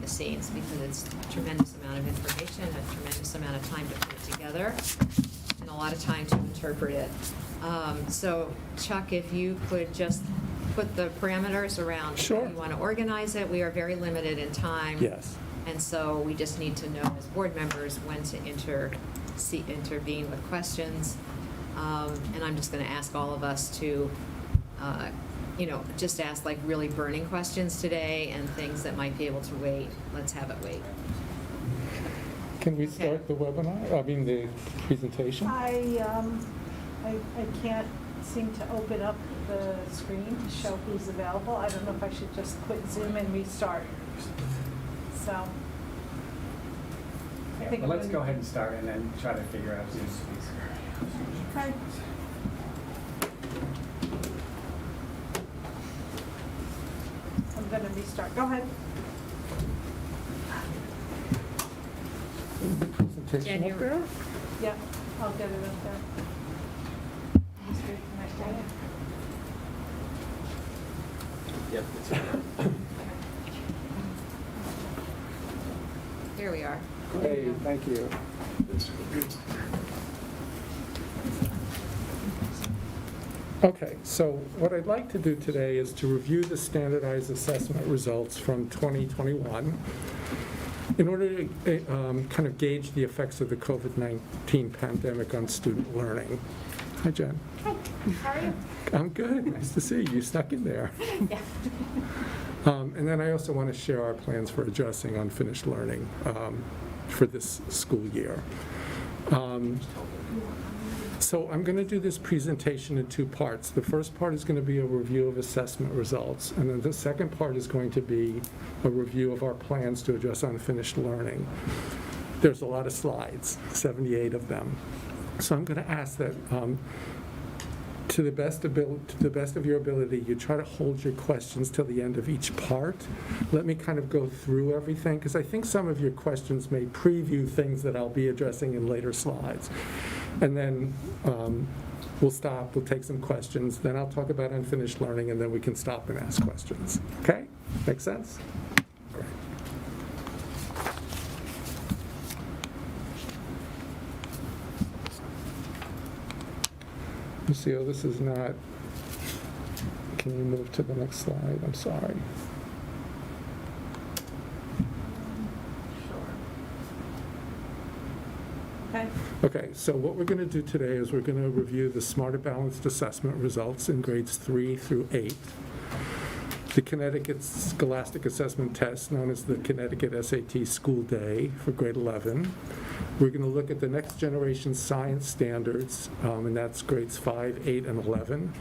the scenes, because it's a tremendous amount of information, a tremendous amount of time to put it together, and a lot of time to interpret it. So Chuck, if you could just put the parameters around Sure. how you want to organize it. We are very limited in time. Yes. And so we just need to know as board members when to intervene with questions. And I'm just going to ask all of us to, just ask like really burning questions today, and things that might be able to wait. Let's have it wait. Can we start the webinar, the presentation? I can't seem to open up the screen to show who's available. I don't know if I should just quit Zoom and restart. So. I think Well, let's go ahead and start and then try to figure out Zoom speaks. Okay. I'm going to restart. Go ahead. Presentation up there? Yeah, I'll get it up there. Just reconnect it. Yep, it's right. Here we are. Great, thank you. Okay, so what I'd like to do today is to review the standardized assessment results from 2021 in order to kind of gauge the effects of the COVID-19 pandemic on student learning. Hi, Jen. Hi, how are you? I'm good. Nice to see you. You snuck in there. Yeah. And then I also want to share our plans for addressing unfinished learning for this school year. So I'm going to do this presentation in two parts. The first part is going to be a review of assessment results, and then the second part is going to be a review of our plans to address unfinished learning. There's a lot of slides, 78 of them. So I'm going to ask that to the best of your ability, you try to hold your questions till the end of each part. Let me kind of go through everything, because I think some of your questions may preview things that I'll be addressing in later slides. And then we'll stop, we'll take some questions, then I'll talk about unfinished learning, and then we can stop and ask questions. Okay? Make sense? All right. Lucille, this is not, can you move to the next slide? I'm sorry. Okay. Okay, so what we're going to do today is we're going to review the Smarter Balanced Assessment results in grades 3 through 8, the Connecticut Scholastic Assessment Test, known as the Connecticut SAT School Day for grade 11. We're going to look at the next generation science standards, and that's grades 5, 8, and 11.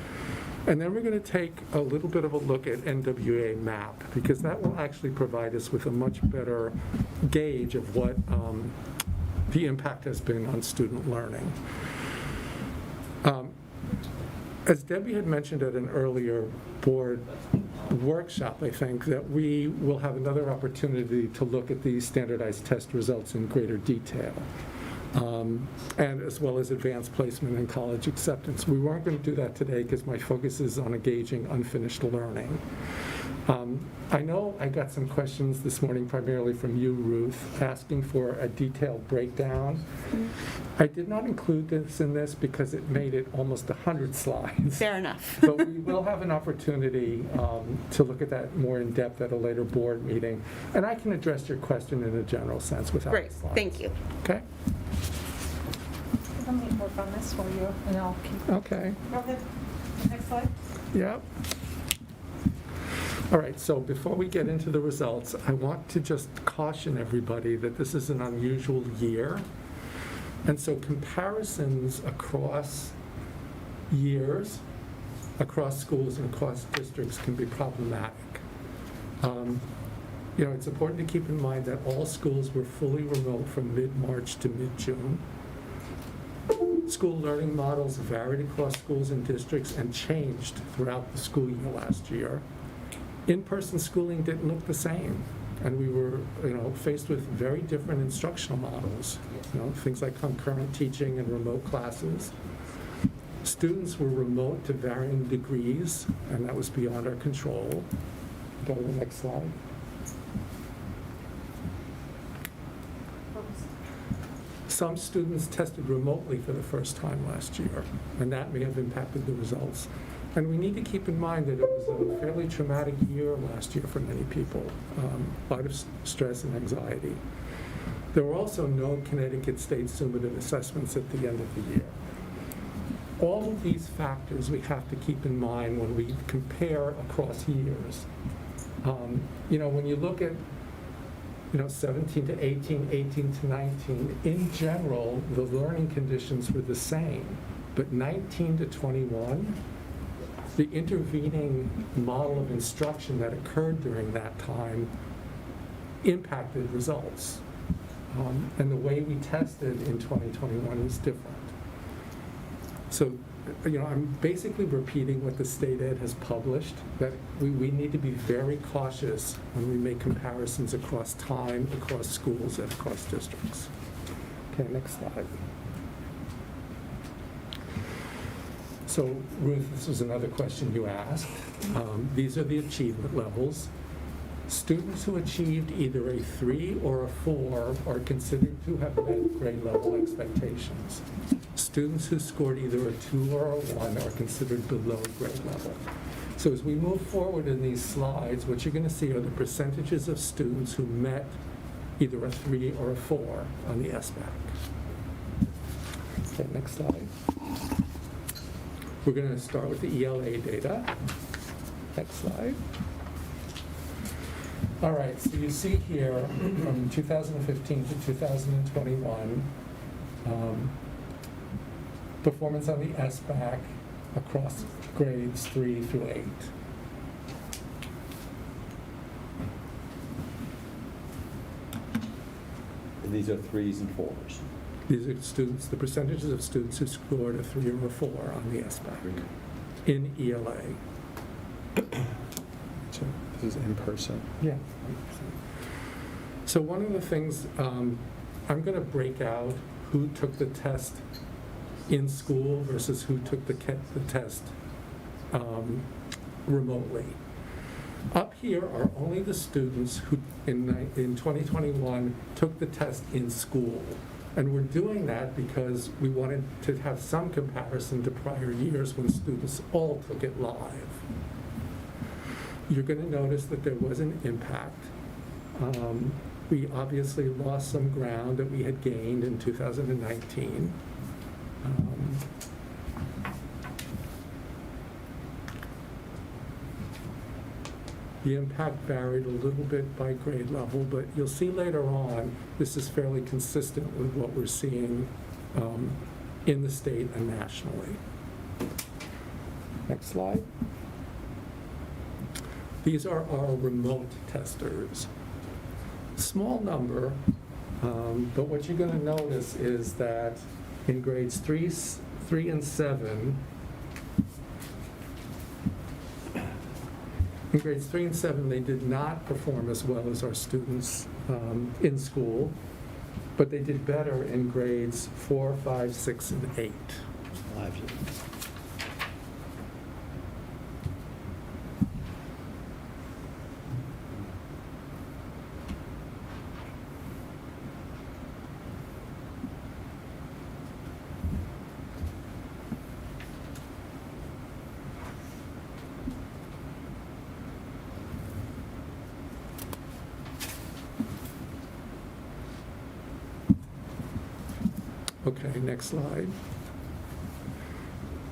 And then we're going to take a little bit of a look at NWA MAP, because that will actually provide us with a much better gauge of what the impact has been on student learning. As Debbie had mentioned at an earlier board workshop, I think, that we will have another opportunity to look at these standardized test results in greater detail, and as well as advanced placement and college acceptance. We weren't going to do that today because my focus is on engaging unfinished learning. I know I got some questions this morning, primarily from you, Ruth, asking for a detailed breakdown. I did not include this in this because it made it almost 100 slides. Fair enough. But we will have an opportunity to look at that more in depth at a later board meeting. And I can address your question in a general sense without Great, the slides. thank you. Okay? Let me work on this for you, and I'll keep. Okay. Go ahead. Next slide. Yep. All right, so before we get into the results, I want to just caution everybody that this is an unusual year. And so comparisons across years, across schools and across districts can be problematic. It's important to keep in mind that all schools were fully remote from mid-March to mid-June. School learning models varied across schools and districts and changed throughout the school year last year. In-person schooling didn't look the same, and we were, faced with very different instructional models. Things like concurrent teaching and remote classes. Students were remote to varying degrees, and that was beyond our control. Go to the next slide. Some students tested remotely for the first time last year, and that may have impacted the results. And we need to keep in mind that it was a fairly traumatic year last year for many people, a lot of stress and anxiety. There were also no Connecticut State summative assessments at the end of the year. All of these factors we have to keep in mind when we compare across years. When you look at 17 to 18, 18 to 19, in general, the learning conditions were the same. But 19 to 21, the intervening model of instruction that occurred during that time impacted results. And the way we tested in 2021 is different. So, I'm basically repeating what the state ed has published, that we need to be very cautious when we make comparisons across time, across schools, and across districts. Okay, next slide. So, Ruth, this was another question you asked. These are the achievement levels. Students who achieved either a 3 or a 4 are considered to have met grade level expectations. Students who scored either a 2 or a 1 are considered below grade level. So as we move forward in these slides, what you're going to see are the percentages of students who met either a 3 or a 4 on the SBAC. Okay, next slide. We're going to start with the ELA data. Next slide. All right, so you see here from 2015 to 2021, performance on the SBAC across grades 3 through 8. And these are 3s and 4s. These are students, the percentages of students who scored a 3 or a 4 on the SBAC in ELA. So this is in person. Yeah. So one of the things, I'm going to break out who took the test in school versus who took the test remotely. Up here are only the students who in 2021 took the test in school. And we're doing that because we wanted to have some comparison to prior years when students all took it live. You're going to notice that there was an impact. We obviously lost some ground that we had gained in 2019. The impact varied a little bit by grade level, but you'll see later on this is fairly consistent with what we're seeing in the state and nationally. Next slide. These are our remote testers. Small number, but what you're going to notice is that in grades 3 and 7, in grades 3 and 7, they did not perform as well as our students in school, but they did better in grades 4, 5, 6, and 8. Okay, next slide.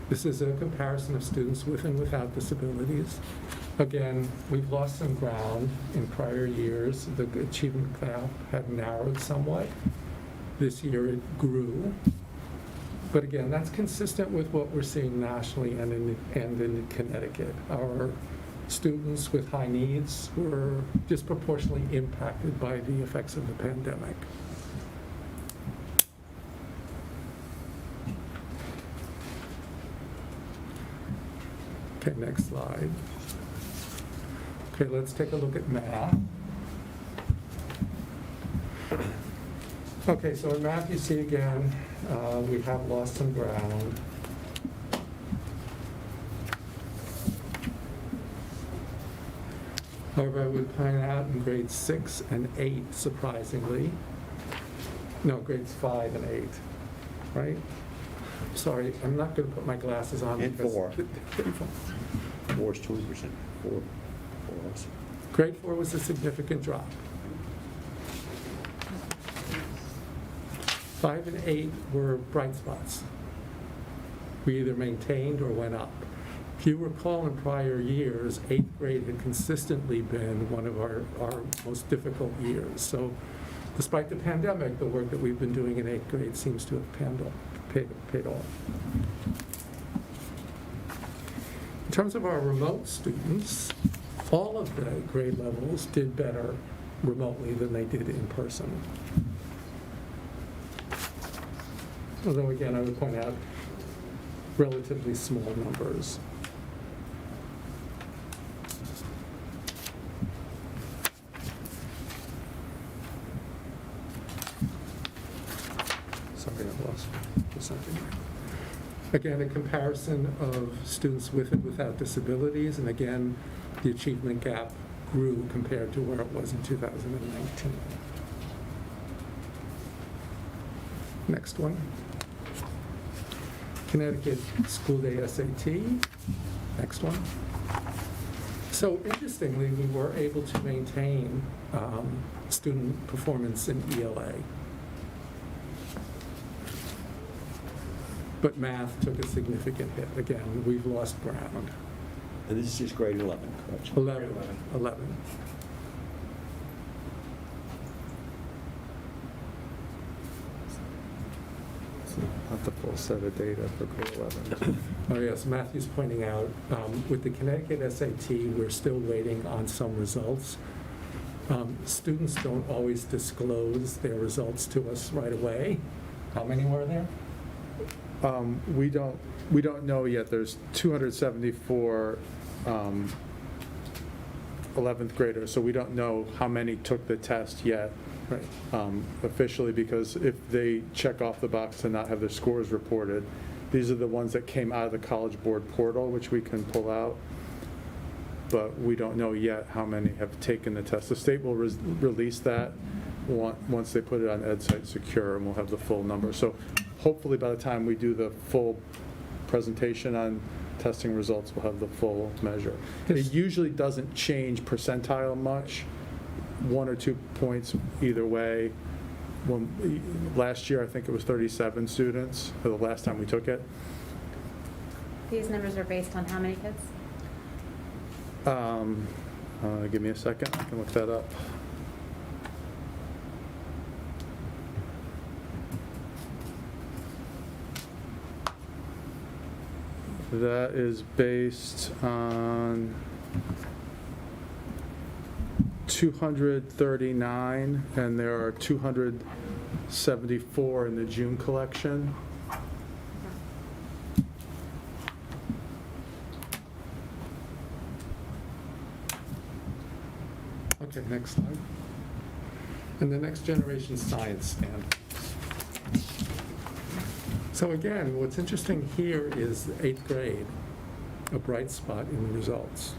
This is a comparison of students with and without disabilities. Again, we've lost some ground in prior years. The achievement gap had narrowed somewhat. This year it grew. But again, that's consistent with what we're seeing nationally and in Connecticut. Our students with high needs were disproportionately impacted by the effects of the pandemic. Okay, next slide. Okay, let's take a look at math. Okay, so in math you see again, we have lost some ground. However, I would point out in grades 6 and 8, surprisingly, No, grades 5 and 8, right? Sorry, I'm not going to put my glasses on. And because- 4. 4 is 20%. 4 us. Grade 4 was a significant drop. 5 and 8 were bright spots. We either maintained or went up. If you recall in prior years, 8th grade had consistently been one of our most difficult years. So despite the pandemic, the work that we've been doing in 8th grade seems to have paid off. In terms of our remote students, all of the grade levels did better remotely than they did in person. Although again, I would point out relatively small numbers. Sorry, I lost something. Again, a comparison of students with and without disabilities, and again, the achievement gap grew compared to where it was in 2019. Next one. Connecticut School Day SAT. Next one. So interestingly, we were able to maintain student performance in ELA. But math took a significant hit. Again, we've lost ground. And this is just grade 11, correct? 11. Not the full set of data for grade 11. Oh yes, Matthew's pointing out, with the Connecticut SAT, we're still waiting on some results. Students don't always disclose their results to us right away. How many were there? We don't know yet. There's 274 11th graders, so we don't know how many took the test yet. Right. Officially, because if they check off the box to not have their scores reported, these are the ones that came out of the College Board portal, which we can pull out, but we don't know yet how many have taken the test. The state will release that once they put it on EdSite Secure, and we'll have the full number. So hopefully by the time we do the full presentation on testing results, we'll have the full measure. It usually doesn't change percentile much. 1 or 2 points either way. Last year, I think it was 37 students, for the last time we took it. These numbers are based on how many kids? Give me a second, I can look that up. That is based on 239, and there are 274 in the June collection. Okay, next slide. And the next generation science standards. So again, what's interesting here is 8th grade, a bright spot in the results.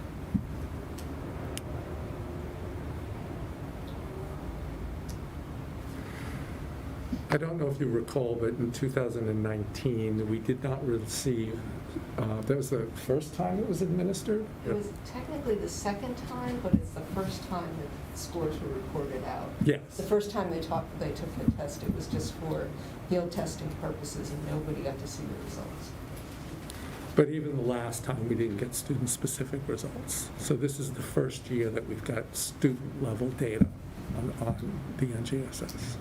I don't know if you recall, but in 2019, we did not receive, that was the first time it was administered? It was technically the second time, but it's the first time that scores were reported out. Yes. The first time they took the test, it was just for field testing purposes, and nobody got to see the results. But even the last time, we didn't get student-specific results. So this is the first year that we've got student-level data on the NGSS.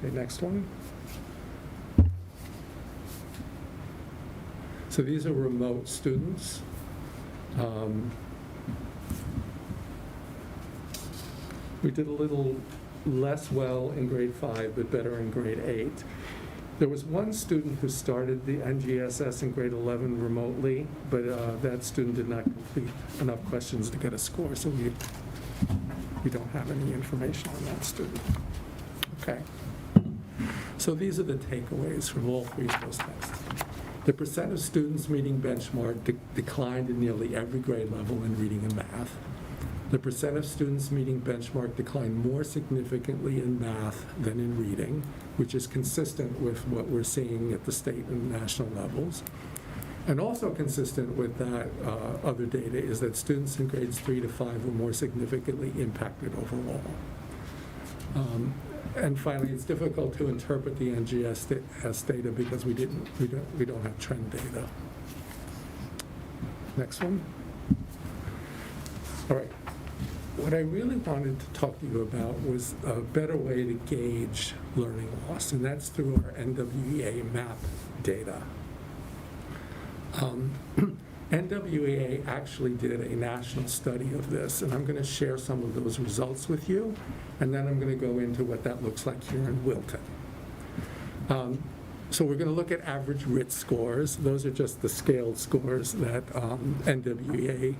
Okay, next one. So these are remote students. We did a little less well in grade 5, but better in grade 8. There was one student who started the NGSS in grade 11 remotely, but that student did not complete enough questions to get a score, so we don't have any information on that student. Okay. So these are the takeaways from all 3 of those tests. The percent of students meeting benchmark declined in nearly every grade level in reading and math. The percent of students meeting benchmark declined more significantly in math than in reading, which is consistent with what we're seeing at the state and national levels. And also consistent with that other data is that students in grades 3 to 5 were more significantly impacted overall. And finally, it's difficult to interpret the NGS data because we don't have trend data. Next one. All right. What I really wanted to talk to you about was a better way to gauge learning loss, and that's through our NWEA MAP data. NWEA actually did a national study of this, and I'm going to share some of those results with you, and then I'm going to go into what that looks like here in Wilton. So we're going to look at average RIT scores. Those are just the scaled scores that NWEA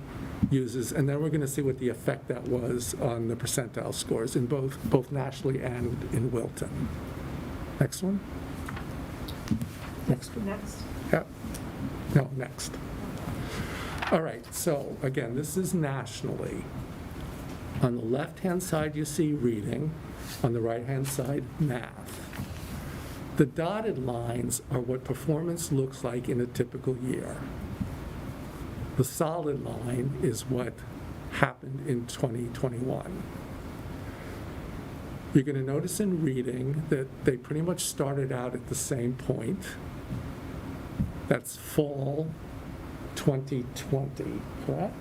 uses, and then we're going to see what the effect that was on the percentile scores in both nationally and in Wilton. Next one. Next one. Next. Yeah. No, next. All right, so again, this is nationally. On the left-hand side, you see reading. On the right-hand side, math. The dotted lines are what performance looks like in a typical year. The solid line is what happened in 2021. You're going to notice in reading that they pretty much started out at the same point. That's fall 2020, correct?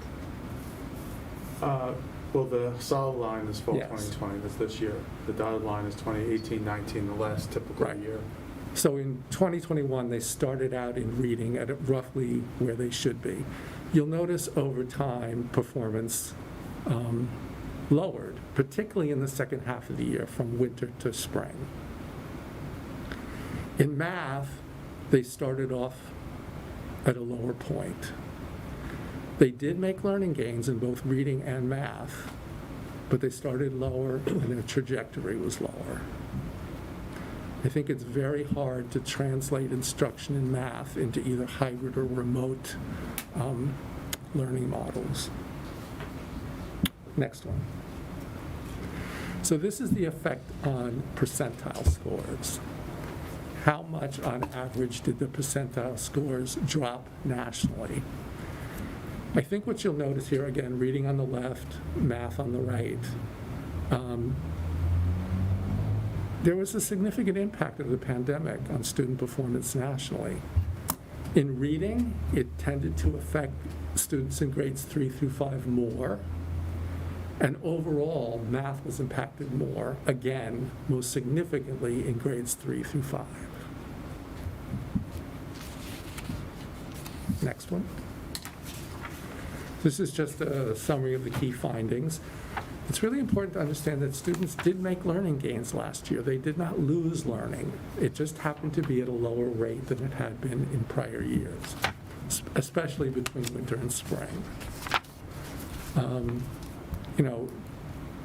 Well, the solid line is fall Yes. 2020, that's this year. The dotted line is 2018-19, the last typical Right. year. So in 2021, they started out in reading at roughly where they should be. You'll notice over time, performance lowered, particularly in the second half of the year, from winter to spring. In math, they started off at a lower point. They did make learning gains in both reading and math, but they started lower and their trajectory was lower. I think it's very hard to translate instruction in math into either hybrid or remote learning models. Next one. So this is the effect on percentile scores. How much on average did the percentile scores drop nationally? I think what you'll notice here, again, reading on the left, math on the right, there was a significant impact of the pandemic on student performance nationally. In reading, it tended to affect students in grades 3 through 5 more, and overall, math was impacted more, again, most significantly in grades 3 through 5. Next one. This is just a summary of the key findings. It's really important to understand that students did make learning gains last year. They did not lose learning. It just happened to be at a lower rate than it had been in prior years, especially between winter and spring.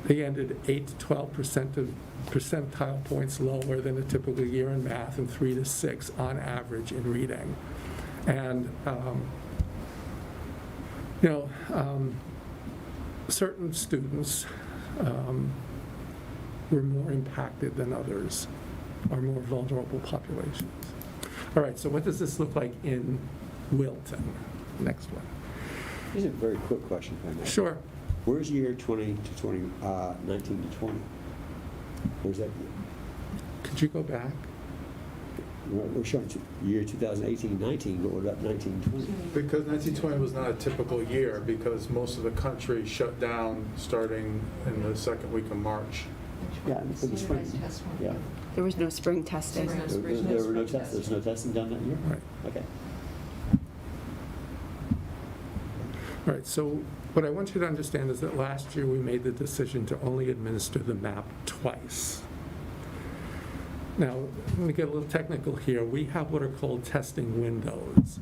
They ended 8 to 12% of percentile points lower than a typical year in math and 3 to 6 on average in reading. And certain students were more impacted than others, are more vulnerable populations. All right, so what does this look like in Wilton? Next one. Here's a very quick question, if I may. Sure. Where's year 19 to 20? Where's that? Could you go back? We're showing year 2018-19, but what about 19-20? Because 1920 was not a typical year, because most of the country shut down starting in the second week of March. Yeah, for the spring. Standardized test one. Yeah. There was no spring testing. There was no spring There were no testing. tests, there's no testing done that year? Right. Okay. All right, so what I want you to understand is that last year we made the decision to only administer the map twice. Now, I'm going to get a little technical here. We have what are called testing windows.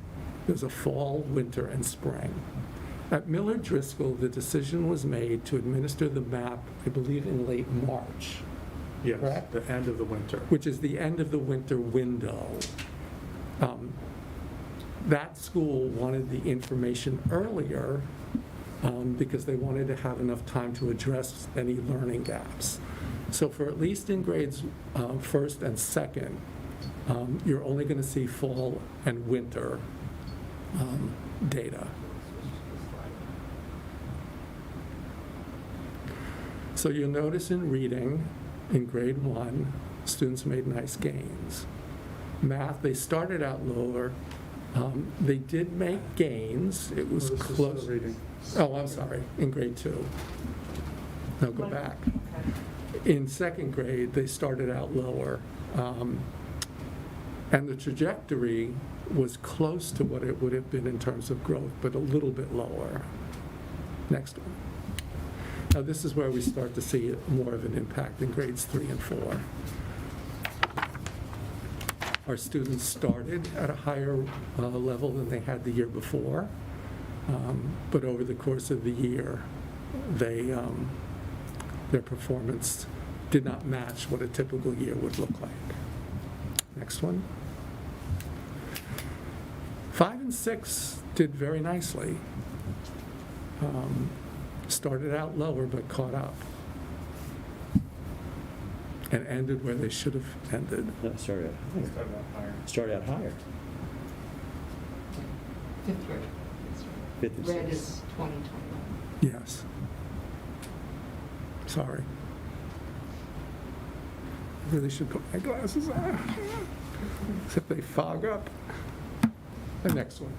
There's a fall, winter, and spring. At Millard Driscoll, the decision was made to administer the map, I believe, in late March, Yes, Correct. the end of the winter. which is the end of the winter window. That school wanted the information earlier because they wanted to have enough time to address any learning gaps. So for at least in grades first and second, you're only going to see fall and winter data. So you'll notice in reading, in grade 1, students made nice gains. Math, they started out lower. They did make gains. It was This is still close. reading. Oh, I'm sorry, in grade 2. No, go back. In second grade, they started out lower. And the trajectory was close to what it would have been in terms of growth, but a little bit lower. Next one. Now, this is where we start to see more of an impact in grades 3 and 4. Our students started at a higher level than they had the year before, but over the course of the year, their performance did not match what a typical year would look like. Next one. 5 and 6 did very nicely. Started out lower but caught up and ended where they should have ended. No, started out higher. Started out higher. Started out higher. 5th grade. Fifth and Red sixth. is 2021. Yes. Sorry. I really should put my glasses on, except they fog up. The next one.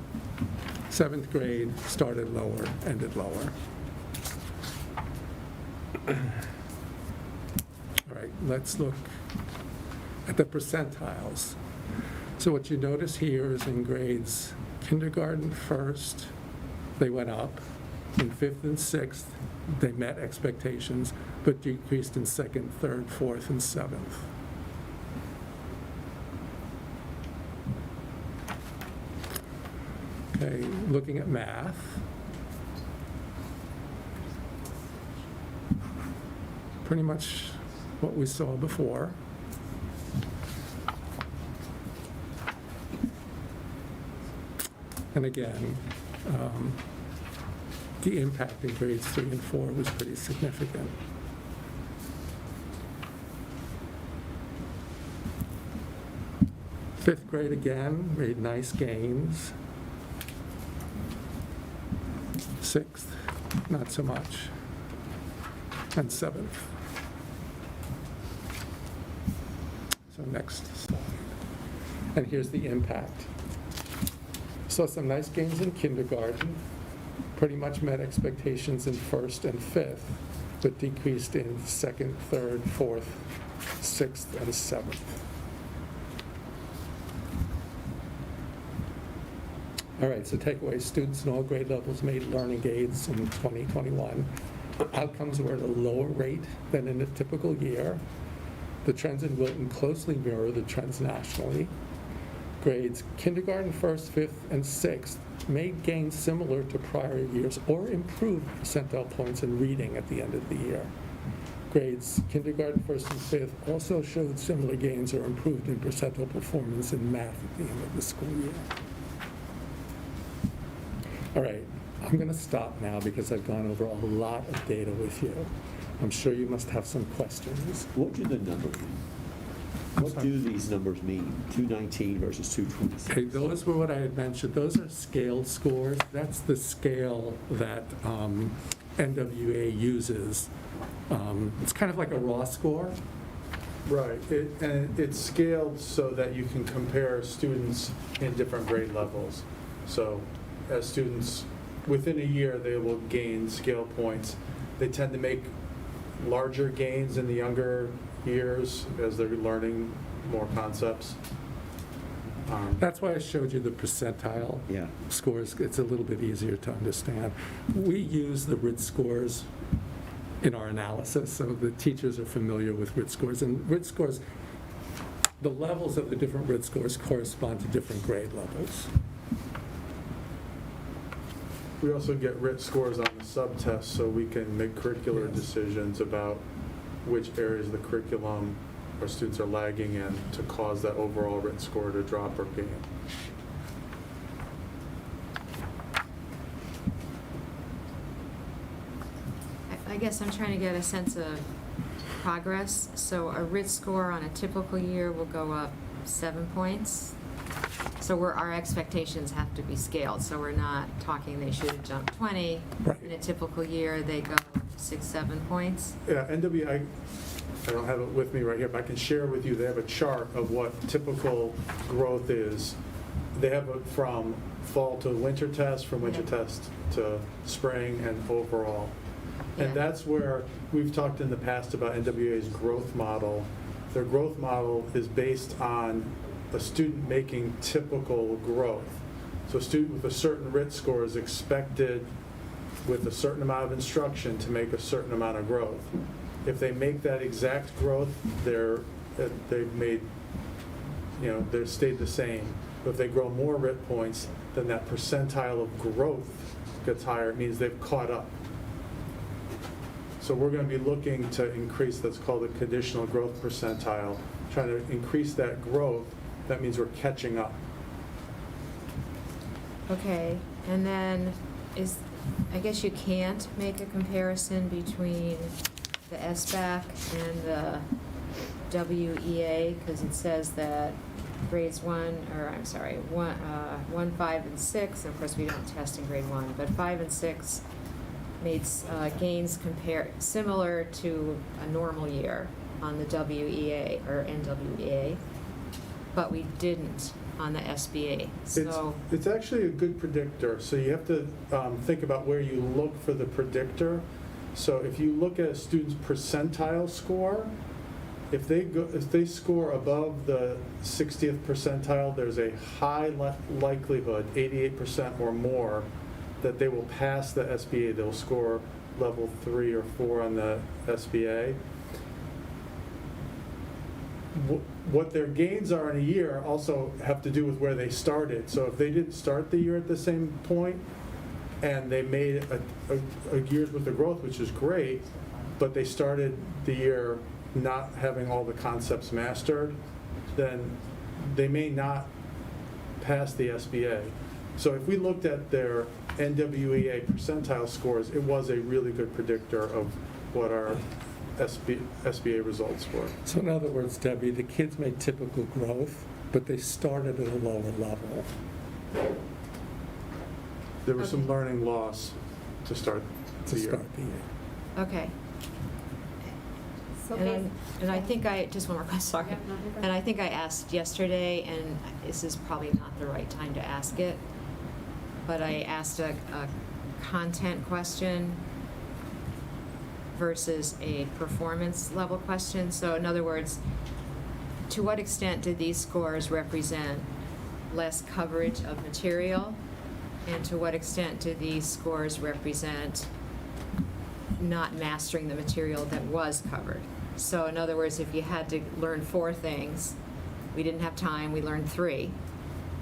7th grade, started lower, ended lower. All right, let's look at the percentiles. So what you notice here is in grades kindergarten first, they went up. In 5th and 6th, they met expectations, but decreased in 2nd, 3rd, 4th, and 7th. Okay, looking at math. Pretty much what we saw before. And again, the impact in grades 3 and 4 was pretty significant. Fifth grade again, made nice gains. 6th, not so much. And 7th. So next slide. And here's the impact. Saw some nice gains in kindergarten, pretty much met expectations in 1st and 5th, but decreased in 2nd, 3rd, 4th, 6th, and 7th. All right, so takeaways. Students in all grade levels made learning gains in 2021. Outcomes were at a lower rate than in a typical year. The trends in Wilton closely mirror the trends nationally. Grades kindergarten, 1st, 5th, and 6th made gains similar to prior years or improved percentile points in reading at the end of the year. Grades kindergarten, 1st, and 5th also showed similar gains or improved in percentile performance in math at the end of the school year. All right, I'm going to stop now because I've gone over a lot of data with you. I'm sure you must have some questions. What do the numbers mean? What do these numbers mean? 219 versus 226? Okay, those were what I had mentioned. Those are scaled scores. That's the scale that NWA uses. It's kind of like a raw score. Right, and it's scaled so that you can compare students in different grade levels. So as students, within a year, they will gain scale points. They tend to make larger gains in the younger years as they're learning more concepts. That's why I showed you the percentile Yeah. scores. It's a little bit easier to understand. We use the RIT scores in our analysis, so the teachers are familiar with RIT scores. And RIT scores, the levels of the different RIT scores correspond to different grade levels. We also get RIT scores on the subtest so we can make curricular Yes. decisions about which areas of the curriculum our students are lagging in to cause that overall RIT score to drop or gain. I guess I'm trying to get a sense of progress. So a RIT score on a typical year will go up 7 points. So our expectations have to be scaled, so we're not talking they should have jumped 20. Right. In a typical year, they go 6, 7 points. Yeah, I don't have it with me right here, but I can share with you, they have a chart of what typical growth is. They have it from fall to winter test, from winter test to spring and overall. And Yeah. that's where we've talked in the past about NWA's growth model. Their growth model is based on a student making typical growth. So a student with a certain RIT score is expected with a certain amount of instruction to make a certain amount of growth. If they make that exact growth, they've made, they've stayed the same. But if they grow more RIT points, then that percentile of growth gets higher. It means they've caught up. So we're going to be looking to increase, that's called the conditional growth percentile, trying to increase that growth. That means we're catching up. Okay, and then I guess you can't make a comparison between the SBAC and the WEA, because it says that grades 1, 5, and 6, and of course we don't test in grade 1, but 5 and 6 made gains similar to a normal year on the WEA or NWEA, but we didn't on the SBA. So It's actually a good predictor. So you have to think about where you look for the predictor. So if you look at a student's percentile score, if they score above the 60th percentile, there's a high likelihood, 88% or more, that they will pass the SBA. They'll score level 3 or 4 on the SBA. What their gains are in a year also have to do with where they started. So if they didn't start the year at the same point and they made a year's worth of growth, which is great, but they started the year not having all the concepts mastered, then they may not pass the SBA. So if we looked at their NWEA percentile scores, it was a really good predictor of what our SBA results were. So in other words, Debbie, the kids made typical growth, but they started at a lower level. There was some Okay. learning loss to start To the year. start the year. okay. So And I think just one more question, sorry. Yeah, no, you're good. And I think I asked yesterday, and this is probably not the right time to ask it, but I asked a content question versus a performance level question. So in other words, to what extent did these scores represent less coverage of material? And to what extent do these scores represent not mastering the material that was covered? So in other words, if you had to learn 4 things, we didn't have time, we learned 3.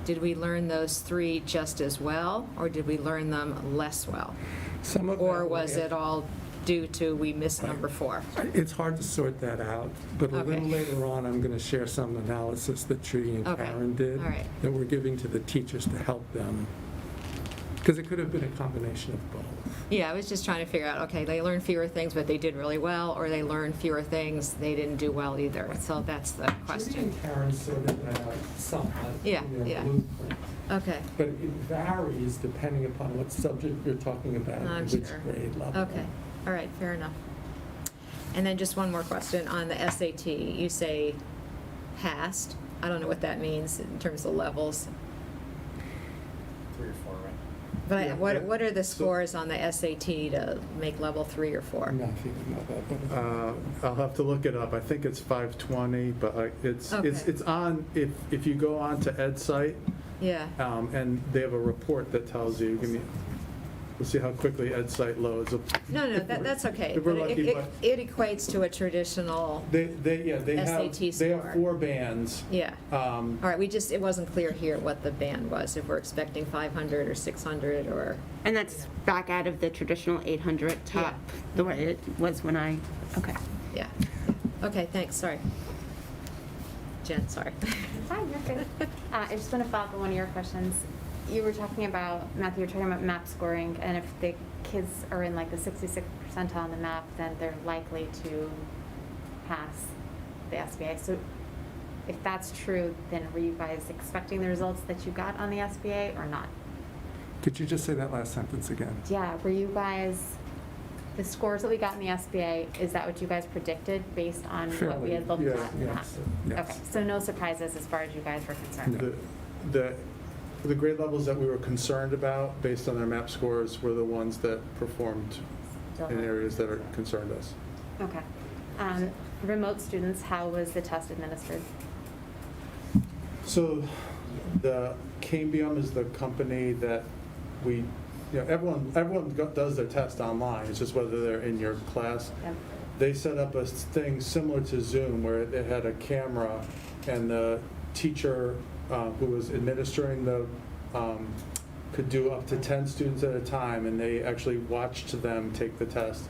Did we learn those 3 just as well, or did we learn them less well? Some of Or that was it all due to we missed number 4? It's hard to sort that out, but a little Okay. later on, I'm going to share some analysis that Trudy and Okay. Karen did All right. that we're giving to the teachers to help them. Because it could have been a combination of both. Yeah, I was just trying to figure out, okay, they learned fewer things, but they did really well, or they learned fewer things, they didn't do well either. So that's the Trudy question. and Karen sorted that out somewhat Yeah, in their yeah. blueprint. Okay, But it varies depending upon what subject you're talking about I'm and which sure. grade level. Okay, all right, fair enough. And then just one more question on the SAT. You say passed. I don't know what that means in terms of levels. 3 or 4, right? But Yeah, what are the so- scores on the SAT to make level 3 or 4? Nothing about that. But I'll have to look it up. I think it's 520, but it's Okay. on, if you go on to EdSite, Yeah, and they have a report that tells you, we'll see how quickly EdSite loads. no, that's okay. If we're But lucky, but it equates to a traditional, they SAT have score. 4 bands. yeah. All right, it wasn't clear here what the band was, if we're expecting 500 or 600 or, And that's back out of the traditional 800 top, the way it was when okay. yeah. Okay, thanks, sorry. Jen, sorry. Fine, you're good. I just want to follow up on one of your questions. you were talking about, Matthew, you were talking about map scoring, and if the kids are in like the 66th percentile on the map, then they're likely to pass the SBA. So if that's true, then were you guys expecting the results that you got on the SBA or not? Could you just say that last sentence again? Yeah, were you guys, the scores that we got in the SBA, is that what you guys predicted based on what we had looked Yeah, at? in the map? yes. Okay, so no surprises as far as you guys were concerned? The grade levels that we were concerned about, based on their MAP scores, were the ones that performed in areas that concerned us. Okay. Remote students, how was the test administered? So the Cambium is the company that everyone does their test online. It's just whether they're in your class. Yep. They set up a thing similar to Zoom where it had a camera, and the teacher who was administering could do up to 10 students at a time, and they actually watched them take the test,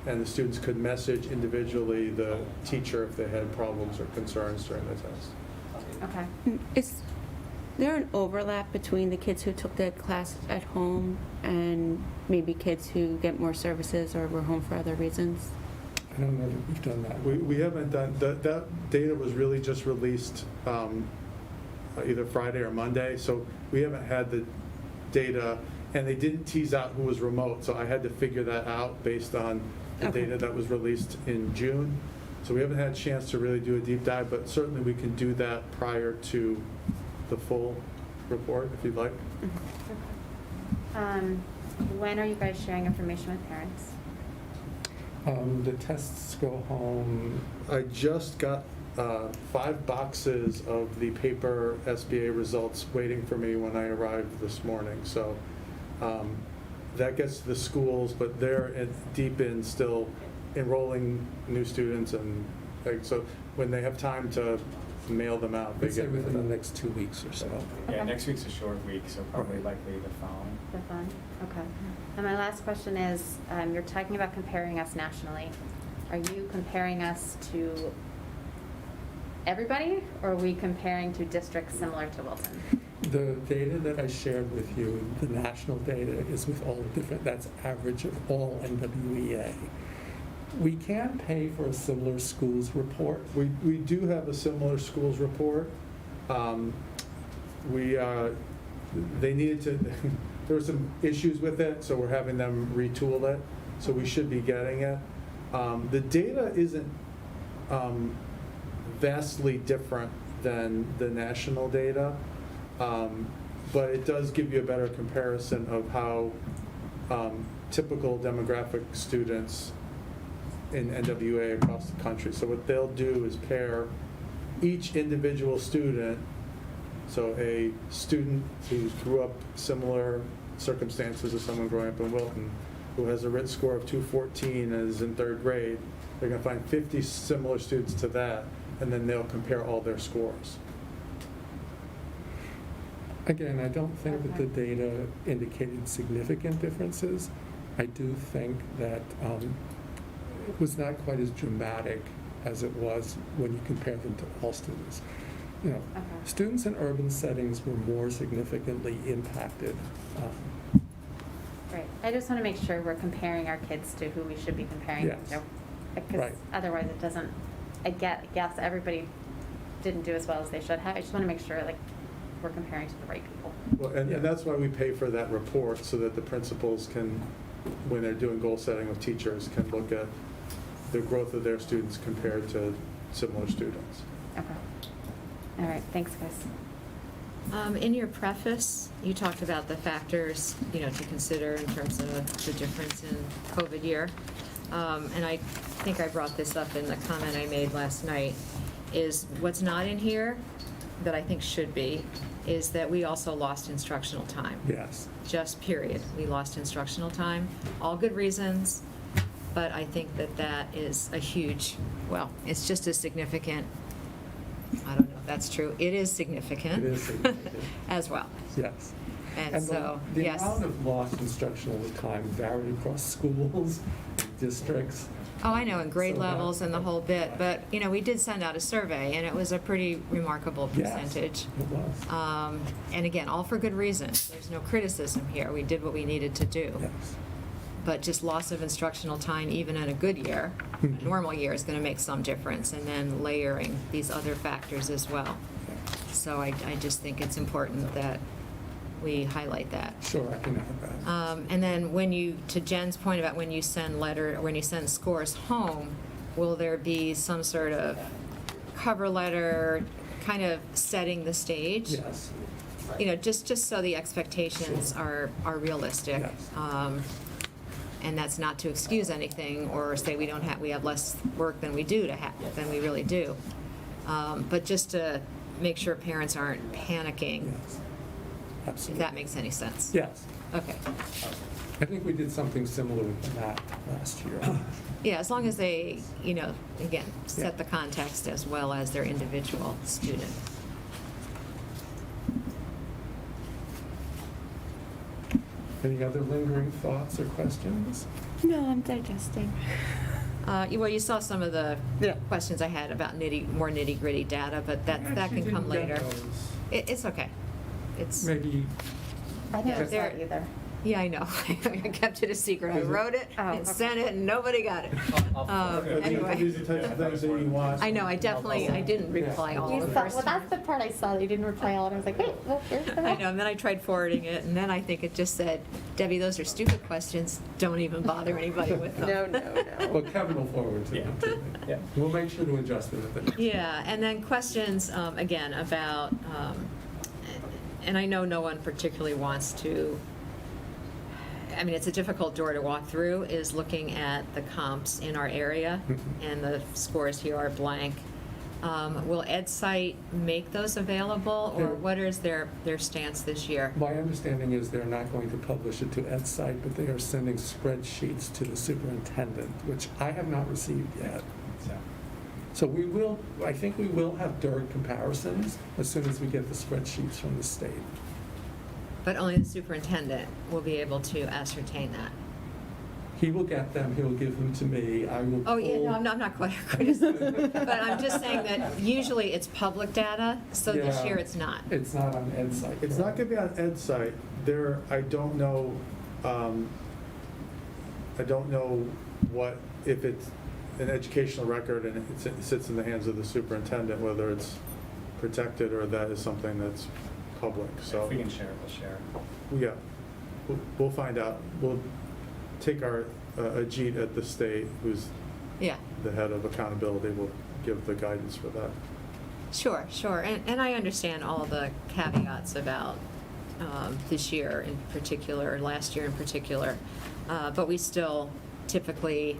and the students could message individually the teacher if they had problems or concerns during the test. Okay. Is there an overlap between the kids who took the class at home and maybe kids who get more services or were home for other reasons? I don't know that we've done that. We haven't done, that data was really just released either Friday or Monday, so we haven't had the data, and they didn't tease out who was remote, so I had to figure that out based on the Okay. data that was released in June. So we haven't had a chance to really do a deep dive, but certainly we can do that prior to the full report, if you'd like. When are you guys sharing information with parents? The tests go home, I just got 5 boxes of the paper SBA results waiting for me when I arrived this morning. So that gets to the schools, but they're deep in still enrolling new students, and so when they have time to mail them out, they I'd say get within the next 2 weeks or so. Yeah, Okay. next week's a short week, so probably Right. likely the following. The fun? Okay. And my last question is, you're talking about comparing us nationally. Are you comparing us to everybody, or are we comparing to districts similar to Wilton? The data that I shared with you, the national data, is with all different, that's average of all NWEA. We can pay for a similar schools report. We do have a similar schools report. They needed to, there were some issues with it, so we're having them retool it, so we should be getting it. The data isn't vastly different than the national data, but it does give you a better comparison of how typical demographic students in NWA across the country. So what they'll do is pair each individual student, so a student who grew up similar circumstances as someone growing up in Wilton, who has a RIT score of 214 and is in 3rd grade, they're going to find 50 similar students to that, and then they'll compare all their scores. Again, I don't think that the data indicated significant differences. I do think that it was not quite as dramatic as it was when you compare them to all students. You know, Okay. students in urban settings were more significantly impacted. Great. I just want to make sure we're comparing our kids to who we should be comparing them Yes. to. Because Right. otherwise it doesn't, I guess everybody didn't do as well as they should have. I just want to make sure like we're comparing to the right people. Well, and that's why we pay for that report, so that the principals can, when they're doing goal setting with teachers, can look at the growth of their students compared to similar students. Okay. All right. Thanks, guys. In your preface, you talked about the factors, to consider in terms of the difference in COVID year. And I think I brought this up in the comment I made last night, is what's not in here that I think should be, is that we also lost instructional time. Yes. Just period. We lost instructional time. All good reasons, but I think that is a huge, it's just as significant. I don't know if that's true. It is significant. It is significant. As well. Yes. And so, the yes. amount of lost instructional time varied across schools, districts. Oh, I know, in grade So that- levels and the whole bit, but, we did send out a survey, and it was a pretty remarkable Yes, percentage. it was. And again, all for good reason. There's no criticism here. We did what we needed to do. Yes. But just loss of instructional time, even in a good year, Mhm. a normal year, is going to make some difference, and then layering these other factors as well. So I just think it's important that we highlight that. Sure, I can add that. And then to Jen's point about when you send scores home, will there be some sort of cover letter kind of setting the stage? Yes. Just so the expectations are realistic. Yes. And that's not to excuse anything or say we have less work than we really do. But just to make sure parents aren't panicking, Yes. if Absolutely. that makes any sense. Yes. Okay. I think we did something similar with that last year. Yeah, as long as they, again, Yeah. set the context as well as their individual student. Any other lingering thoughts or questions? No, I'm digesting. Well, you saw some of the Yeah. questions I had about more nitty-gritty data, but that Actually can come didn't get later. those. It's okay. It's, Maybe, I never saw There- it either. yeah, I know. I kept it a secret. I wrote it Oh, and okay. sent it, and nobody got it. Anyway. These are the types of things that you want. I know, I didn't reply all You the saw, first well, time. that's the part I saw that you didn't reply all, and I was like, wait, well, here's the. I know, and then I tried forwarding it, and then I think it just said, Debbie, those are stupid questions. Don't even bother anybody with them. well, Kevin will forward to them. too. Yeah. We'll make sure to adjust it at the next. Yeah, and then questions, again, about, and I know no one particularly wants to, it's a difficult door to walk through, is looking at the comps in our area, Mhm. and the scores here are blank. Will EdSite make those available, or Yeah. what is their stance this year? My understanding is they're not going to publish it to EdSite, but they are sending spreadsheets to the superintendent, which I have not received yet. So I think we will have DERG comparisons as soon as we get the spreadsheets from the state. But only the superintendent will be able to ascertain that. He will get them, he'll give them to me, I will Oh, yeah, pull- no, I'm not quite criticizing, but I'm just saying that usually it's public data, so this Yeah. year it's not. It's not on EdSite. It's not gonna be on Ed's site. I don't know, what, if it's an educational record and it sits in the hands of the superintendent, whether it's protected or that is something that's public, so. If we can share, we'll share. Yeah, we'll find out. We'll take our, Ajit at the state, who's Yeah, the head of accountability, will give the guidance for that. sure. And I understand all the caveats about this year in particular, last year in particular, but we still typically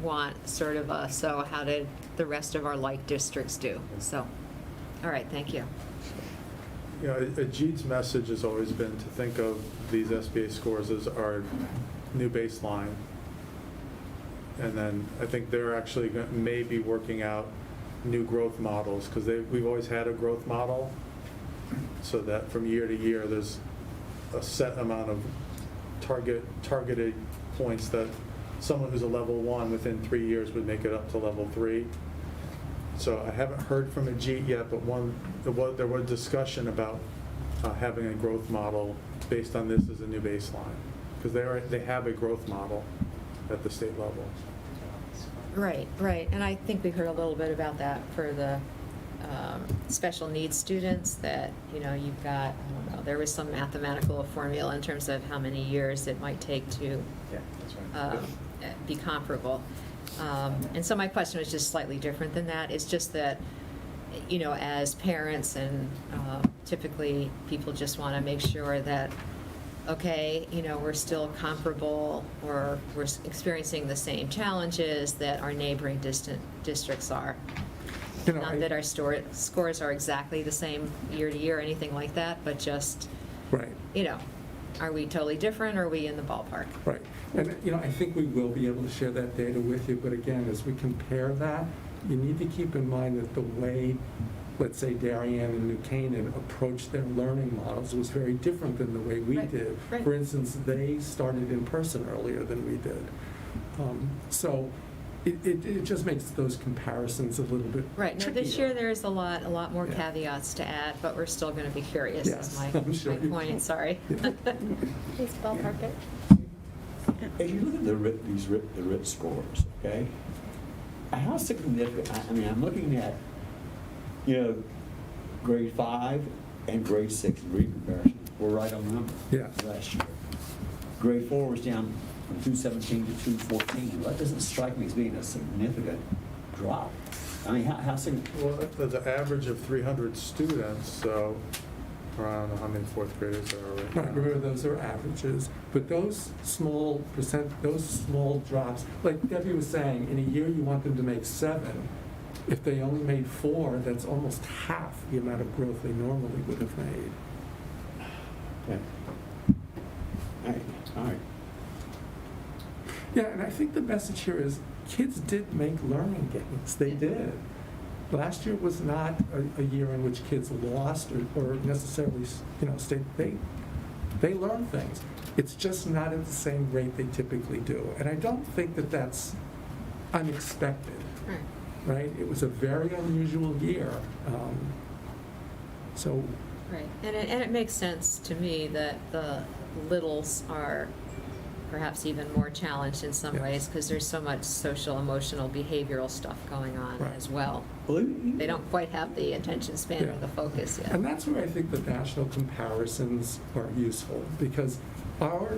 want sort of so how did the rest of our like districts do? So, all right, thank you. Ajit's message has always been to think of these SBA scores as our new baseline. And then I think they're actually maybe working out new growth models, because we've always had a growth model, so that from year to year, there's a set amount of targeted points that someone who's a level 1 within 3 years would make it up to level 3. So I haven't heard from Ajit yet, but there was discussion about having a growth model based on this as a new baseline, because they have a growth model at the state level. Right. And I think we heard a little bit about that for the special needs students, that, you've got, I don't know, there was some mathematical formula in terms of how many years it might take to Yeah, that's right. be comparable. And so my question was just slightly different than that. It's just that, as parents and typically people just want to make sure that, okay, we're still comparable, or we're experiencing the same challenges that our neighboring districts are. Not that our scores are exactly the same year to year or anything like that, but just, Right. are we totally different, or are we in the ballpark? Right. And, I think we will be able to share that data with you, but again, as we compare that, you need to keep in mind that the way, let's say, Darien and New Canaan approached their learning models was very different than the way we Right, did. right. For instance, they started in person earlier than we did. So it just makes those comparisons a little bit Right, now this trickier. year, there's a lot more Yeah. caveats to add, but we're still going to be curious, Yes, is my I'm sure you point, will. sorry. Yeah. Please ballpark it. As you look at the RIT scores, okay, how significant, I mean, I'm looking at, grade 5 and grade 6 in reading comparison, we're right on the number. Yeah. Last year. Grade 4 was down from 217 to 214. That doesn't strike me as being a significant drop. I mean, how significant? Well, the average of 300 students, so I don't know how many fourth graders there are right now. Right, remember, those are averages, but those small drops, like Debbie was saying, in a year you want them to make 7. If they only made 4, that's almost half the amount of growth they normally would have made. Okay. All right. Yeah, and I think the message here is kids did make learning gains. They did. Last year was not a year in which kids lost or necessarily, stayed. They learned things. It's just not at the same rate they typically do. And I don't think that that's unexpected, right? It was a very unusual year. So. Right, and it makes sense to me that the littles are perhaps even more challenged in some Yes. ways, because there's so much social, emotional, behavioral stuff going on Right. as well. Well, They don't quite have the attention span Yeah. or the focus yet. And that's where I think the national comparisons are useful, because our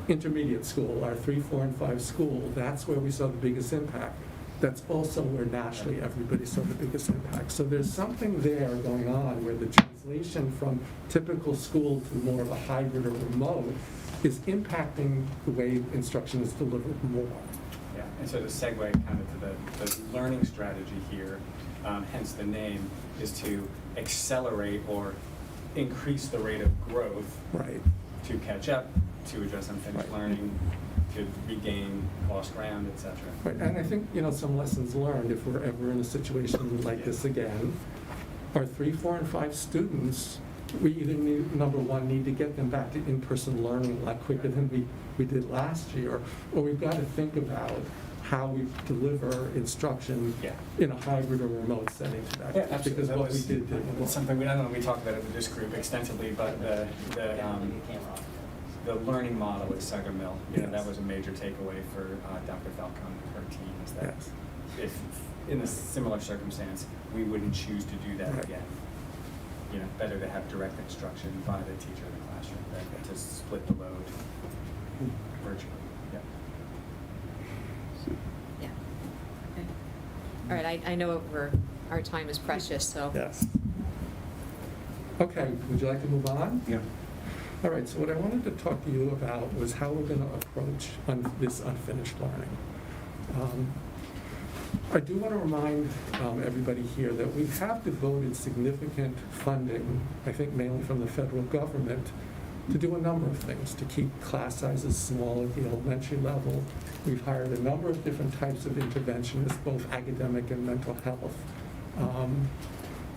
intermediate school, our 3, 4, and 5 school, that's where we saw the biggest impact. That's also where nationally everybody saw the biggest impact. So there's something there going on where the translation from typical school to more of a hybrid or remote is impacting the way instruction is delivered more. Yeah, and so to segue kind of to the learning strategy here, hence the name, is to accelerate or increase the rate of growth Right. to catch up, to address unfinished Right. learning, to regain lost ground, et cetera. Right, and I think, some lessons learned, if we're ever in a situation like this again, our 3, 4, and 5 students, we either need, number one, need to get them back to in-person learning a lot quicker than we did last year, or we've got to think about how we deliver instruction Yeah. in a hybrid or remote setting to that. Because That what we was did something, I don't know, we talked about it with this group extensively, but the learning model with Sugar Mill, that Yes. was a major takeaway for Dr. Falcone and her team, is that Yes. if, in a similar circumstance, we wouldn't choose to do that Right. again. Better to have direct instruction by the teacher in the classroom than to split the load virtually. Yeah. Yeah. Okay. All right, I know our time is precious, so. Yes. Okay, would you like to move on? Yeah. All right, so what I wanted to talk to you about was how we're going to approach this unfinished learning. I do want to remind everybody here that we have devoted significant funding, I think mainly from the federal government, to do a number of things, to keep class sizes small at the elementary level. We've hired a number of different types of interventionists, both academic and mental health.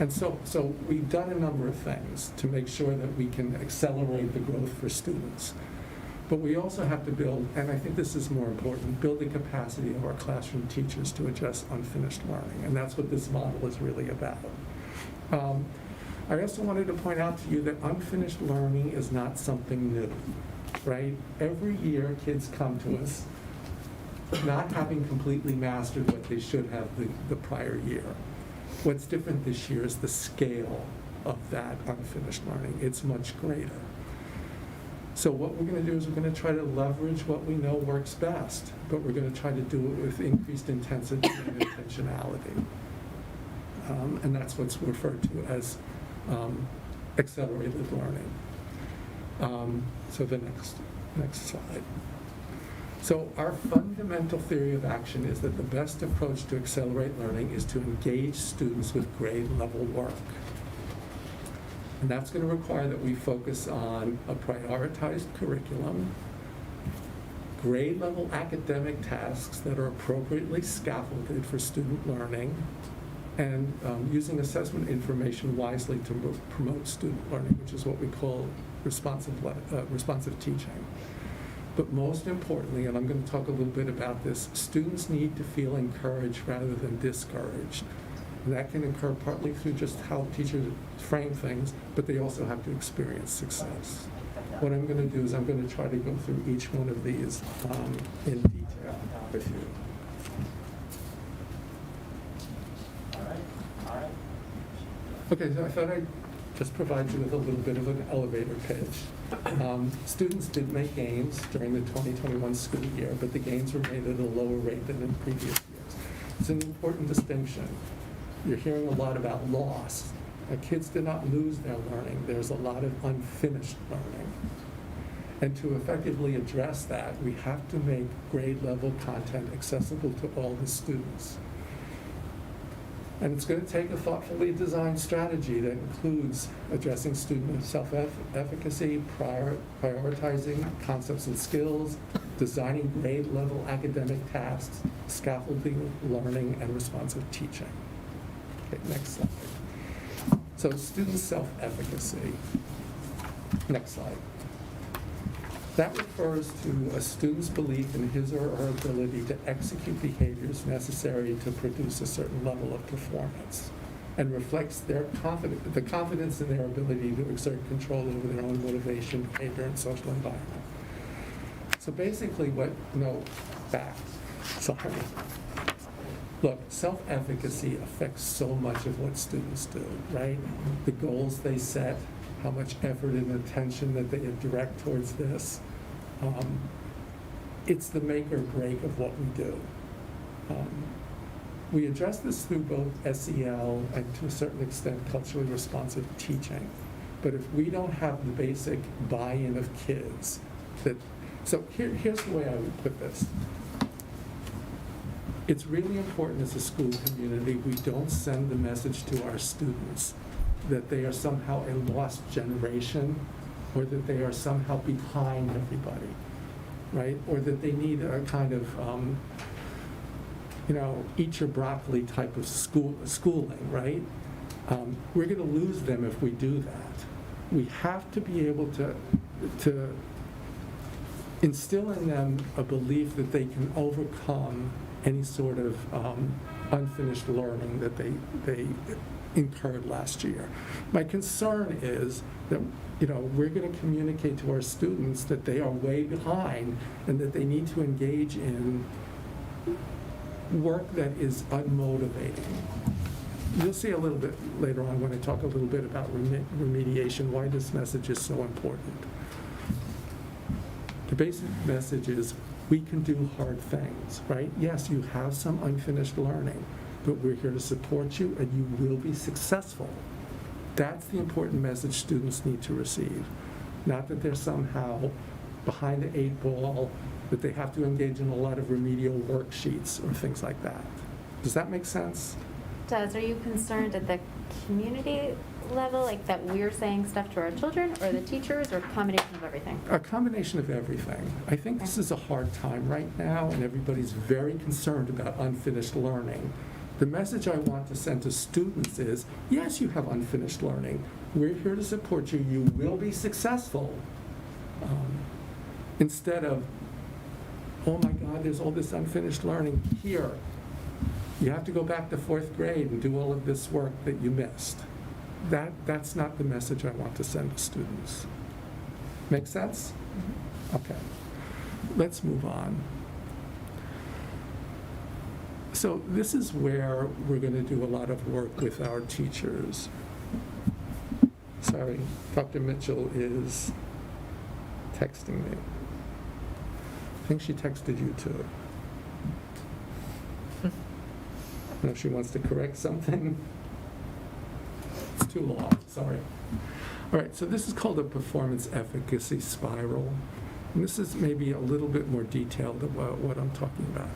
And so we've done a number of things to make sure that we can accelerate the growth for students. But we also have to build, and I think this is more important, build the capacity of our classroom teachers to address unfinished learning. And that's what this model is really about. I also wanted to point out to you that unfinished learning is not something new, right? Every year, kids come to us not having completely mastered what they should have the prior year. What's different this year is the scale of that unfinished learning. It's much greater. So what we're going to do is we're going to try to leverage what we know works best, but we're going to try to do it with increased intensity and intentionality. And that's what's referred to as accelerated learning. So the next slide. So our fundamental theory of action is that the best approach to accelerate learning is to engage students with grade level work. And that's going to require that we focus on a prioritized curriculum, grade level academic tasks that are appropriately scaffolded for student learning, and using assessment information wisely to promote student learning, which is what we call responsive teaching. But most importantly, and I'm going to talk a little bit about this, students need to feel encouraged rather than discouraged. And that can occur partly through just how teachers frame things, but they also have to experience success. What I'm going to do is I'm going to try to go through each one of these in detail with you. Okay, so I thought I'd just provide you with a little bit of an elevator pitch. Students did make gains during the 2021 school year, but the gains were made at a lower rate than in previous years. It's an important distinction. You're hearing a lot about loss. Kids did not lose their learning. There's a lot of unfinished learning. And to effectively address that, we have to make grade level content accessible to all the students. And it's going to take a thoughtfully designed strategy that includes addressing student self-efficacy, prioritizing concepts and skills, designing grade-level academic tasks, scaffolding learning, and responsive teaching. Okay, next slide. So student self-efficacy. Next slide. That refers to a student's belief in his or her ability to execute behaviors necessary to produce a certain level of performance, and reflects their the confidence in their ability to exert control over their own motivation, behavior, and social environment. So basically sorry. Look, self-efficacy affects so much of what students do, right? The goals they set, how much effort and attention that they direct towards this. It's the make or break of what we do. We address this through both SEL and, to a certain extent, culturally responsive teaching. But if we don't have the basic buy-in of kids, here's the way I would put this. It's really important as a school community we don't send the message to our students that they are somehow a lost generation, or that they are somehow behind everybody, right? Or that they need a kind of, eat your broccoli type of schooling, right? We're going to lose them if we do that. We have to be able to instill in them a belief that they can overcome any sort of unfinished learning that they incurred last year. My concern is that we're going to communicate to our students that they are way behind and that they need to engage in work that is unmotivating. You'll see a little bit later on when I talk a little bit about remediation, why this message is so important. The basic message is we can do hard things, right? Yes, you have some unfinished learning, but we're here to support you and you will be successful. That's the important message students need to receive. Not that they're somehow behind the 8 ball, that they have to engage in a lot of remedial worksheets or things like that. Does that make sense? Are you concerned at the community level, like that we're saying stuff to our children, or the teachers, or a combination of everything? A combination of everything. I think this is a hard time right now, and everybody's very concerned about unfinished learning. The message I want to send to students is, yes, you have unfinished learning. We're here to support you. You will be successful. Instead of, oh my God, there's all this unfinished learning here. You have to go back to 4th grade and do all of this work that you missed. That's not the message I want to send to students. Make sense? Okay. Let's move on. So this is where we're going to do a lot of work with our teachers. Sorry, Dr. Mitchell is texting me. I think she texted you too. I don't know if she wants to correct something. It's too long, sorry. All right, so this is called a performance efficacy spiral. And this is maybe a little bit more detailed about what I'm talking about.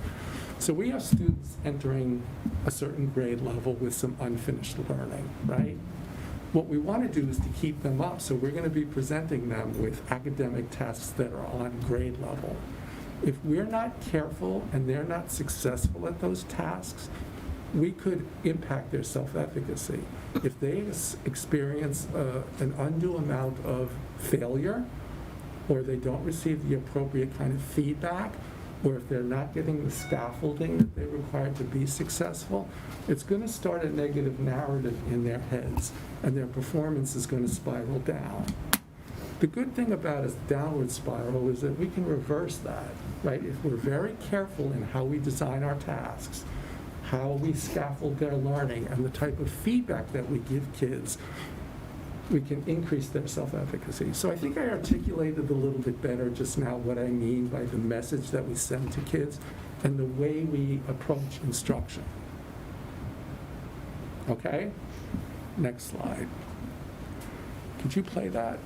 So we have students entering a certain grade level with some unfinished learning, right? What we want to do is to keep them up, so we're going to be presenting them with academic tasks that are on grade level. If we're not careful and they're not successful at those tasks, we could impact their self-efficacy. If they experience an undue amount of failure, or they don't receive the appropriate kind of feedback, or if they're not getting the scaffolding that they require to be successful, it's going to start a negative narrative in their heads, and their performance is going to spiral down. The good thing about a downward spiral is that we can reverse that, right? If we're very careful in how we design our tasks, how we scaffold their learning, and the type of feedback that we give kids, we can increase their self-efficacy. So I think I articulated a little bit better just now what I mean by the message that we send to kids and the way we approach instruction. Okay? Next slide. Could you play that?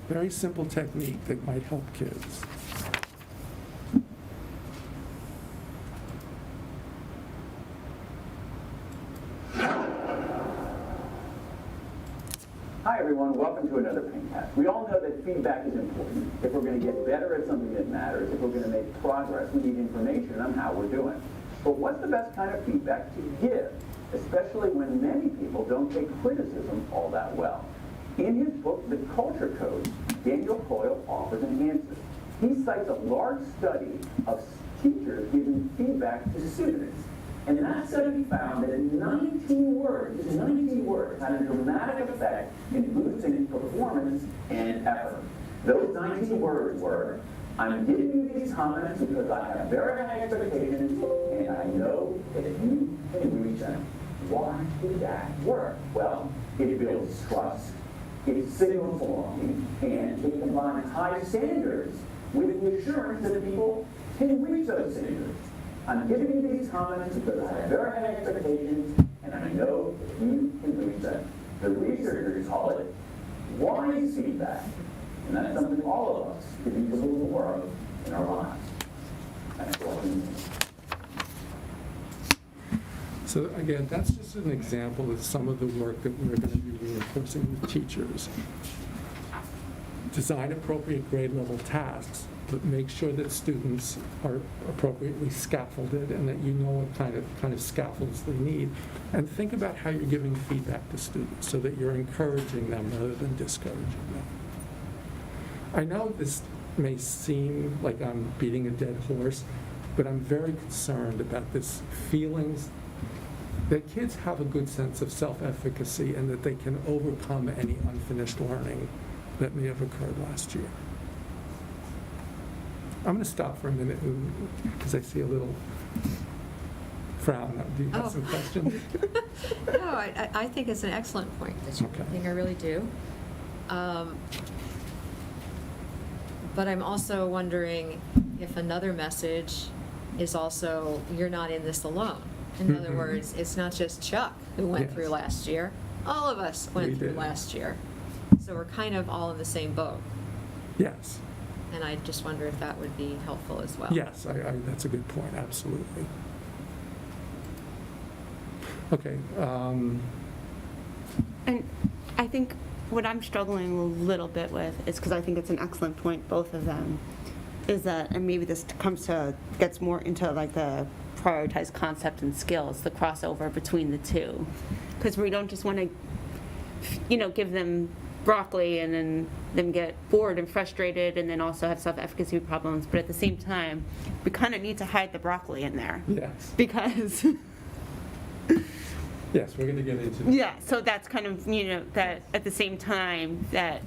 Very simple technique that might help kids. Hi everyone, welcome to another Paintcast. We all know that feedback is important. If we're going to get better at something that matters, if we're going to make progress, we need information on how we're doing. But what's the best kind of feedback to give, especially when many people don't take criticism all that well? In his book, The Culture Code, Daniel Coyle offers an answer. He cites a large study of teachers giving feedback to students. And that study found that 19 words had a dramatic effect in boosting performance and effort. Those 19 words were, I'm giving you these comments because I have very high expectations and I know that you can reach them. Why did that work? Well, it builds trust, it signals belonging, and it combines high standards with the assurance that people can reach those standards. I'm giving you these comments because I have very high expectations and I know that you can reach them. The researchers call it wise feedback. And that's something all of us can use a little more of in our lives. That's all we need. So again, that's just an example of some of the work that we're going to be reinforcing with teachers. Design appropriate grade level tasks, but make sure that students are appropriately scaffolded and that you know what kind of scaffolds they need. And think about how you're giving feedback to students so that you're encouraging them rather than discouraging them. I know this may seem like I'm beating a dead horse, but I'm very concerned about this feelings that kids have a good sense of self-efficacy and that they can overcome any unfinished learning that may have occurred last year. I'm going to stop for a minute because I see a little frown. Do you have some questions? No, I think it's an excellent point that you Okay. I think I really do. But I'm also wondering if another message is also, you're not in this alone. In other Mhm. words, it's not just Chuck who went Yes. through last year. All of us went We through did. last year. So we're kind of all in the same boat. Yes. And I just wonder if that would be helpful as well. Yes, that's a good point, absolutely. Okay. And I think what I'm struggling a little bit with is, because I think it's an excellent point, both of them, is that, and maybe this gets more into like the prioritized concept and skills, the crossover between the two. Because we don't just want to, give them broccoli and then them get bored and frustrated and then also have self-efficacy problems. But at the same time, we kind of need to hide the broccoli in there. Yes. Because... Yes, we're going to get into that. Yeah, so that's kind of, that at the same time that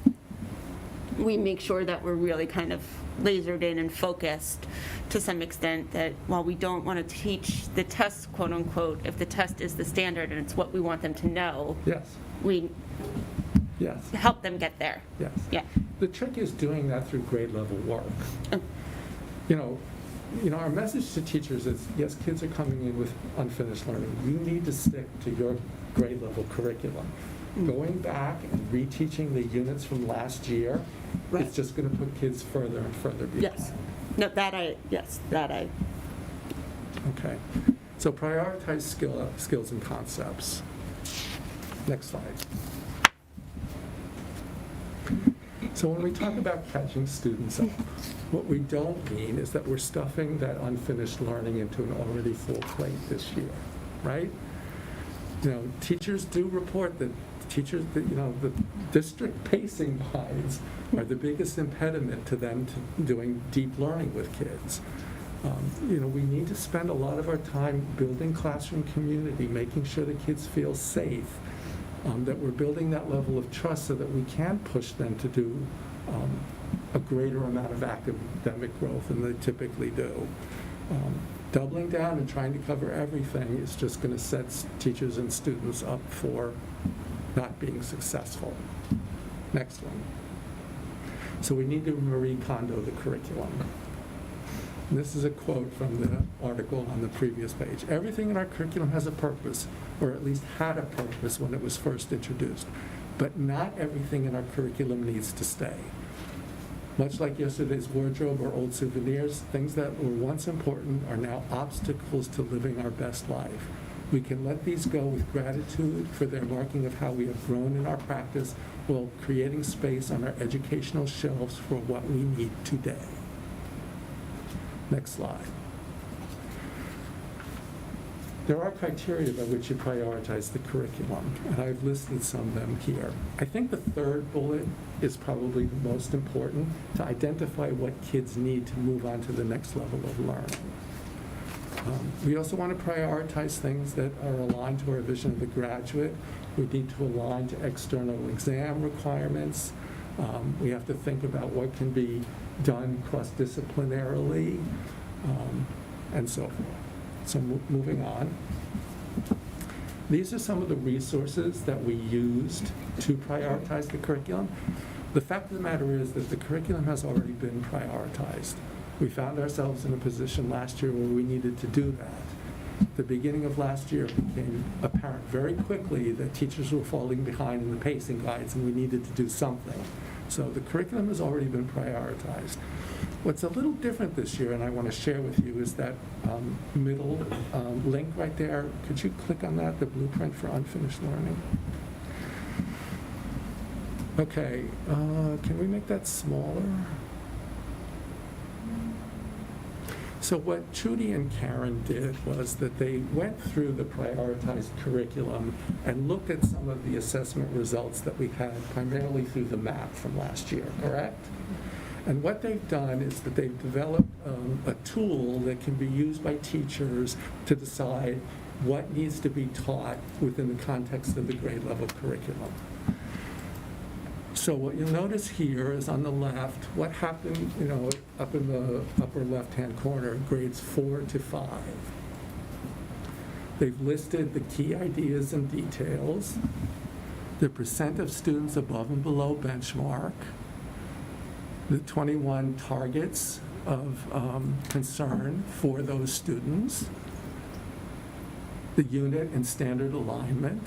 we make sure that we're really kind of lasered in and focused to some extent, that while we don't want to teach the test, quote unquote, if the test is the standard and it's what we want them to know, Yes. we Yes. help them get there. Yes. Yeah. The trick is doing that through grade level work. Our message to teachers is, yes, kids are coming in with unfinished learning. You need to stick to your grade level curriculum. Going back and reteaching the units from last year, Right. it's just going to put kids further and further behind. Yes. No, that I. Okay. So prioritize skills and concepts. Next slide. So when we talk about catching students up, what we don't mean is that we're stuffing that unfinished learning into an already full plate this year, right? Teachers do report that teachers, the district pacing guides are the biggest impediment to them to doing deep learning with kids. We need to spend a lot of our time building classroom community, making sure the kids feel safe, that we're building that level of trust so that we can push them to do a greater amount of academic growth than they typically do. Doubling down and trying to cover everything is just going to set teachers and students up for not being successful. Next one. So we need to Marie Kondo the curriculum. And this is a quote from the article on the previous page. Everything in our curriculum has a purpose, or at least had a purpose when it was first introduced. But not everything in our curriculum needs to stay. Much like yesterday's wardrobe or old souvenirs, things that were once important are now obstacles to living our best life. We can let these go with gratitude for their marking of how we have grown in our practice while creating space on our educational shelves for what we need today. Next slide. There are criteria by which you prioritize the curriculum, and I've listed some of them here. I think the third bullet is probably the most important, to identify what kids need to move on to the next level of learning. We also want to prioritize things that are aligned to our vision of the graduate. We need to align to external exam requirements. We have to think about what can be done cross-disciplinarily, and so forth. So moving on. These are some of the resources that we used to prioritize the curriculum. The fact of the matter is that the curriculum has already been prioritized. We found ourselves in a position last year where we needed to do that. At the beginning of last year, it became apparent very quickly that teachers were falling behind in the pacing guides and we needed to do something. So the curriculum has already been prioritized. What's a little different this year, and I want to share with you, is that middle link right there. Could you click on that, the blueprint for unfinished learning? Okay, can we make that smaller? So what Trudy and Karen did was that they went through the prioritized curriculum and looked at some of the assessment results that we had primarily through the map from last year, correct? And what they've done is that they've developed a tool that can be used by teachers to decide what needs to be taught within the context of the grade level curriculum. So what you'll notice here is on the left, what happened, up in the upper left-hand corner, grades 4 to 5. They've listed the key ideas and details, the percent of students above and below benchmark, the 21 targets of concern for those students, the unit and standard alignment,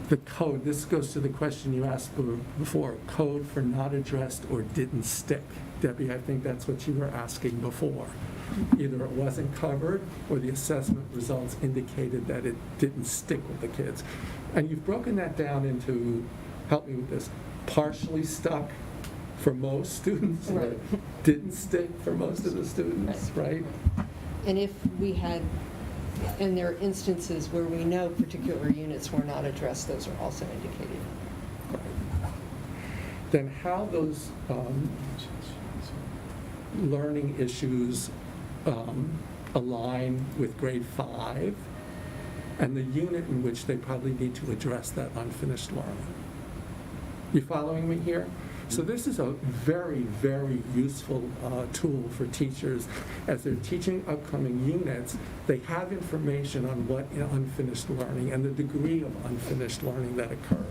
the code. This goes to the question you asked before, code for not addressed or didn't stick. Debbie, I think that's what you were asking before. Either it wasn't covered or the assessment results indicated that it didn't stick with the kids. And you've broken that down into, help me with this, partially stuck for most students, Right. Didn't stick for most of the students, right? And if we had, and there are instances where we know particular units were not addressed, those are also indicated. Then how those learning issues align with grade 5 and the unit in which they probably need to address that unfinished learning. You following me here? So this is a very, very useful tool for teachers as they're teaching upcoming units. They have information on what unfinished learning and the degree of unfinished learning that occurred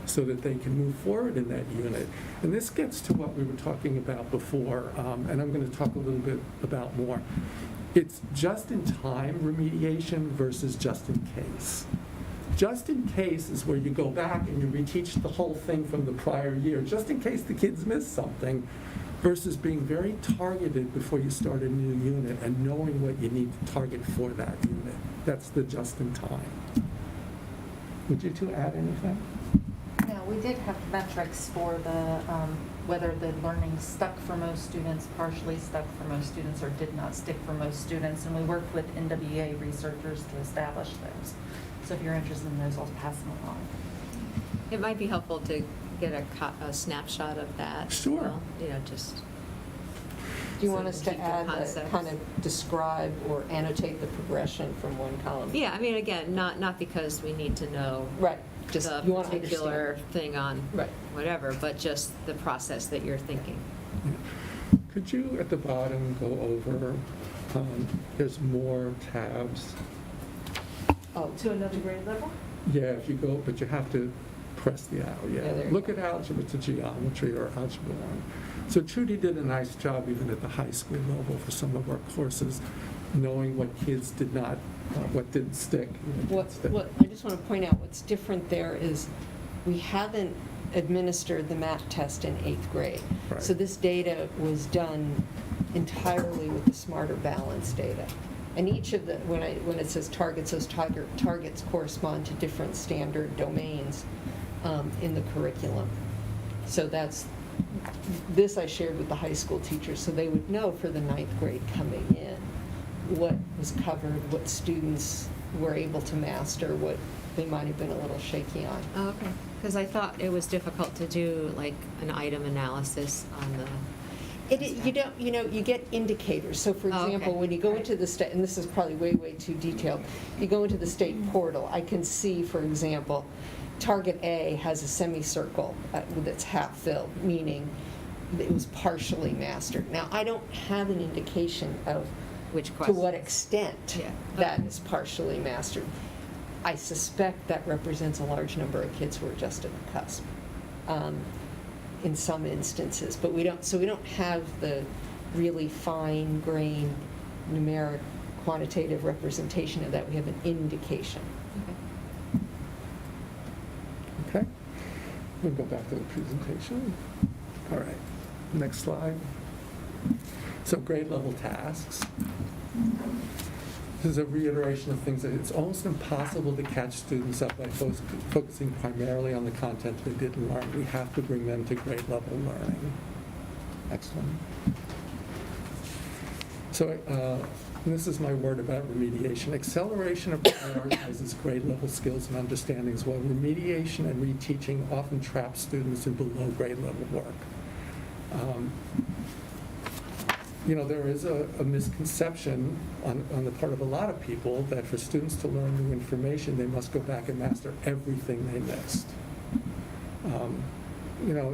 so that they can move forward in that unit. And this gets to what we were talking about before, and I'm going to talk a little bit about more. It's just-in-time remediation versus just-in-case. Just in case is where you go back and you reteach the whole thing from the prior year, just in case the kids miss something, versus being very targeted before you start a new unit and knowing what you need to target for that unit. That's the just in time. Would you two add anything? Now, We did have metrics for the, whether the learning stuck for most students, partially stuck for most students, or did not stick for most students. And we worked with NWA researchers to establish those. So if you're interested in those, I'll pass them along. It might be helpful to get a snapshot of that. Sure. Well, you know, just. Do you so want to us to keep the add, concepts. kind of describe or annotate the progression from one column? Yeah, I mean, again, not because we need to know Right, just, the you want to particular understand. thing on Right. whatever, but just the process that you're thinking. Could you, at the bottom, go over, there's more tabs? Oh, To another grade level? Yeah, if you go, but you have to press the arrow, Yeah, there you Look go. at algebra to geometry or algebra 1. So Trudy did a nice job even at the high school level for some of our courses, knowing what kids did not, what didn't stick. What, I just want to point out, what's different there is we haven't administered the math test in 8th grade. Right. So this data was done entirely with the Smarter Balance data. And each of the, when it says targets, those targets correspond to different standard domains in the curriculum. So this I shared with the high school teachers, so they would know for the 9th grade coming in what was covered, what students were able to master, what they might have been a little shaky on. Oh, okay. Because I thought it was difficult to do like an item analysis on the. You get indicators. So for Oh, okay. example, when you go Right. into the state, and this is probably way too detailed, you go into the state portal, I can see, for example, target A has a semicircle that's half filled, meaning it was partially mastered. Now, I don't have an indication of Which to question? what extent Yeah. that Okay. is partially mastered. I suspect that represents a large number of kids who are just at the cusp. In some instances, but we don't have the really fine-grained numeric quantitative representation of that. We have an indication. Okay. Okay. We'll go back to the presentation. All right, next slide. So grade level tasks. This is a reiteration of things that it's almost impossible to catch students up by focusing primarily on the content they didn't learn. We have to bring them to grade level learning. Next one. So this is my word about remediation. Acceleration of prioritizes grade level skills and understandings, while remediation and reteaching often trap students in below grade level work. There is a misconception on the part of a lot of people that for students to learn new information, they must go back and master everything they missed.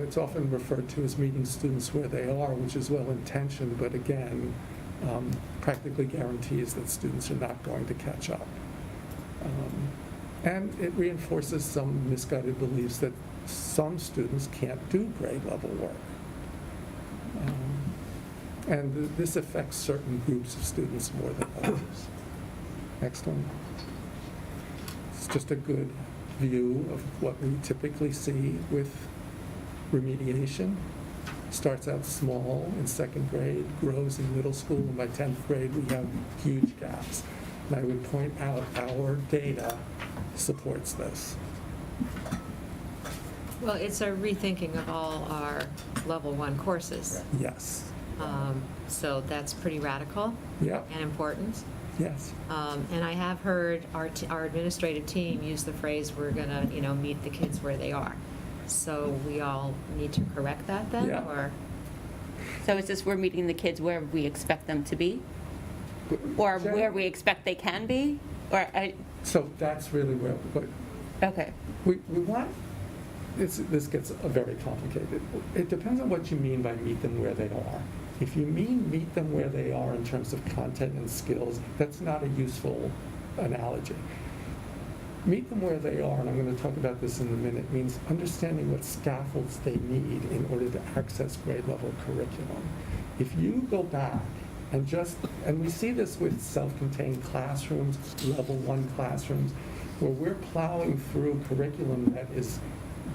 It's often referred to as meeting students where they are, which is well-intentioned, but again, practically guarantees that students are not going to catch up. And it reinforces some misguided beliefs that some students can't do grade level work. And this affects certain groups of students more than others. Next one. It's just a good view of what we typically see with remediation. Starts out small in 2nd grade, grows in middle school, and by 10th grade we have huge gaps. And I would point out our data supports this. Well, it's a rethinking of all our level 1 courses. Yes. So that's pretty radical Yep. and important. Yes. And I have heard our administrative team use the phrase, we're going to, meet the kids where they are. So we all need to correct that then, Yeah. or? So is this we're meeting the kids where we expect them to be? Or where we expect they can be? So that's really where, Okay. we want, this gets very complicated. It depends on what you mean by meet them where they are. If you mean meet them where they are in terms of content and skills, that's not a useful analogy. Meet them where they are, and I'm going to talk about this in a minute, means understanding what scaffolds they need in order to access grade level curriculum. If you go back and we see this with self-contained classrooms, level 1 classrooms, where we're plowing through curriculum that is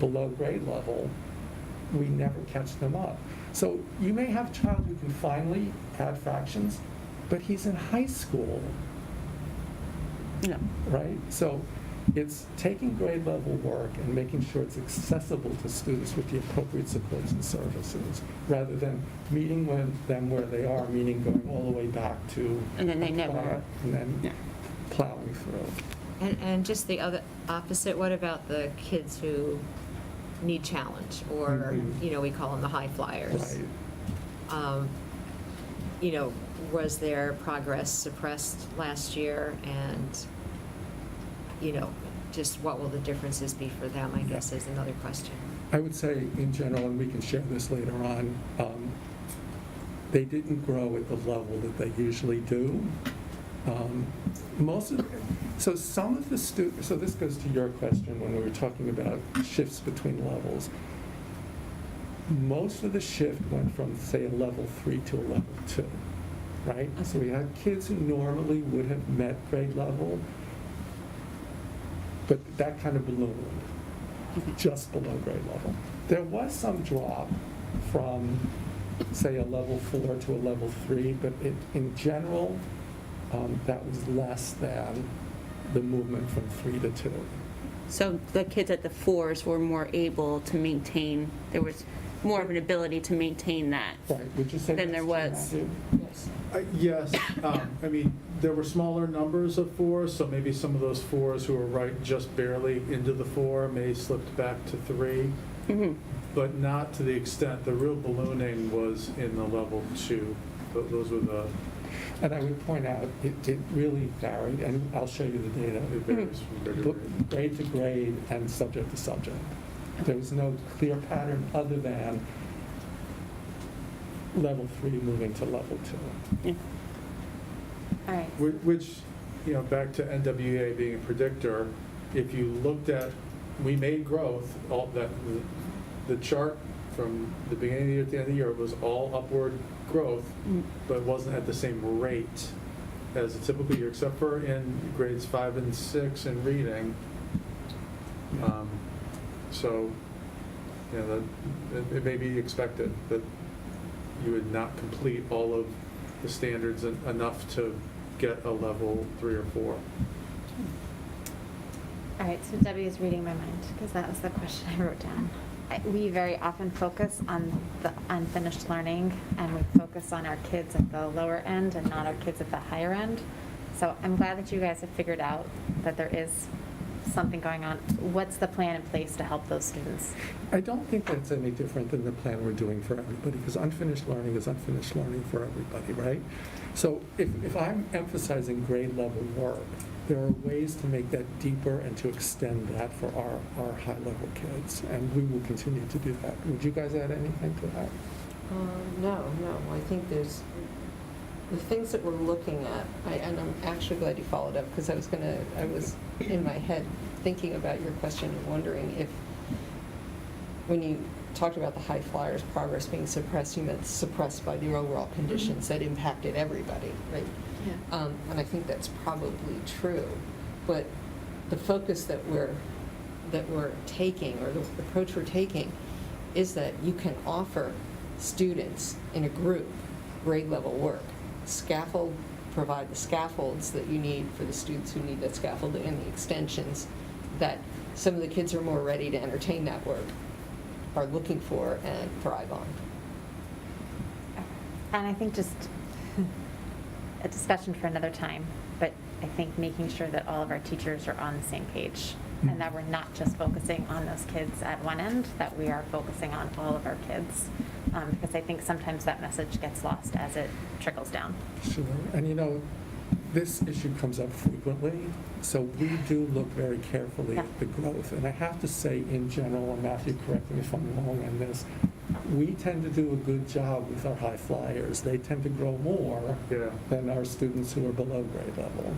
below grade level, we never catch them up. So you may have a child who can finally add fractions, but he's in high school, No. right? So It's taking grade level work and making sure it's accessible to students with the appropriate supports and services, rather than meeting them where they are, meaning going all the way back to. And then they never- And then Yeah. plowing through. And just the other opposite, what about the kids who need challenge, or, Mhm. we call them the high flyers? Right. Was their progress suppressed last year, and, just what will the differences be for them, I guess, is another question. I would say, in general, and we can share this later on, they didn't grow at the level that they usually do. Some of the students, so this goes to your question when we were talking about shifts between levels. Most of the shift went from, say, a level 3 to a level 2, right? So we had kids who normally would have met grade level, but that kind of ballooned, just below grade level. There was some drop from, say, a level 4 to a level 3, but in general, that was less than the movement from 3 to 2. So the kids at the 4s were more able to maintain, there was more of an ability to maintain that. Right, would you say Than there that's true, was. Matthew? Yes, I mean, there were smaller numbers of 4s, so maybe some of those 4s who were right just barely into the 4 may slipped back to 3, but not to the extent, the real ballooning was in the level 2. Those were the, And I would point out, it really varied, and I'll show you the data. it varies from grade to grade. Grade to grade and subject to subject. There was no clear pattern other than level 3 moving to level 2. Yeah. All right. Which, back to NWA being a predictor, if you looked at, we made growth, the chart from the beginning of the year to the end of the year was all upward growth, but wasn't at the same rate as a typical year, except for in grades 5 and 6 in reading. So, it may be expected that you would not complete all of the standards enough to get a level 3 or 4. All right, so Debbie is reading my mind, because that was the question I wrote down. We very often focus on the unfinished learning, and we focus on our kids at the lower end and not our kids at the higher end. So I'm glad that you guys have figured out that there is something going on. What's the plan in place to help those students? I don't think that's any different than the plan we're doing for everybody, because unfinished learning is unfinished learning for everybody, right? So if I'm emphasizing grade level work, there are ways to make that deeper and to extend that for our high-level kids, and we will continue to do that. Would you guys add anything to that? No, I think there's, the things that we're looking at, and I'm actually glad you followed up, because I was in my head thinking about your question and wondering if, when you talked about the high flyers progress being suppressed, you meant suppressed by the overall conditions that impacted everybody, right? Yeah. And I think that's probably true, but the focus that we're taking, or the approach we're taking, is that you can offer students in a group grade level work, provide the scaffolds that you need for the students who need that scaffolding, and the extensions that some of the kids who are more ready to entertain that work are looking for and thrive on. And I think just a discussion for another time, but I think making sure that all of our teachers are on the same page, and that we're not just focusing on those kids at one end, that we are focusing on all of our kids, because I think sometimes that message gets lost as it trickles down. Sure. And this issue comes up frequently, so we do look very carefully at the growth. And I have to say, in general, and Matthew, correct me if I'm wrong on this, we tend to do a good job with our high flyers. They tend to grow more than our students who are below grade level.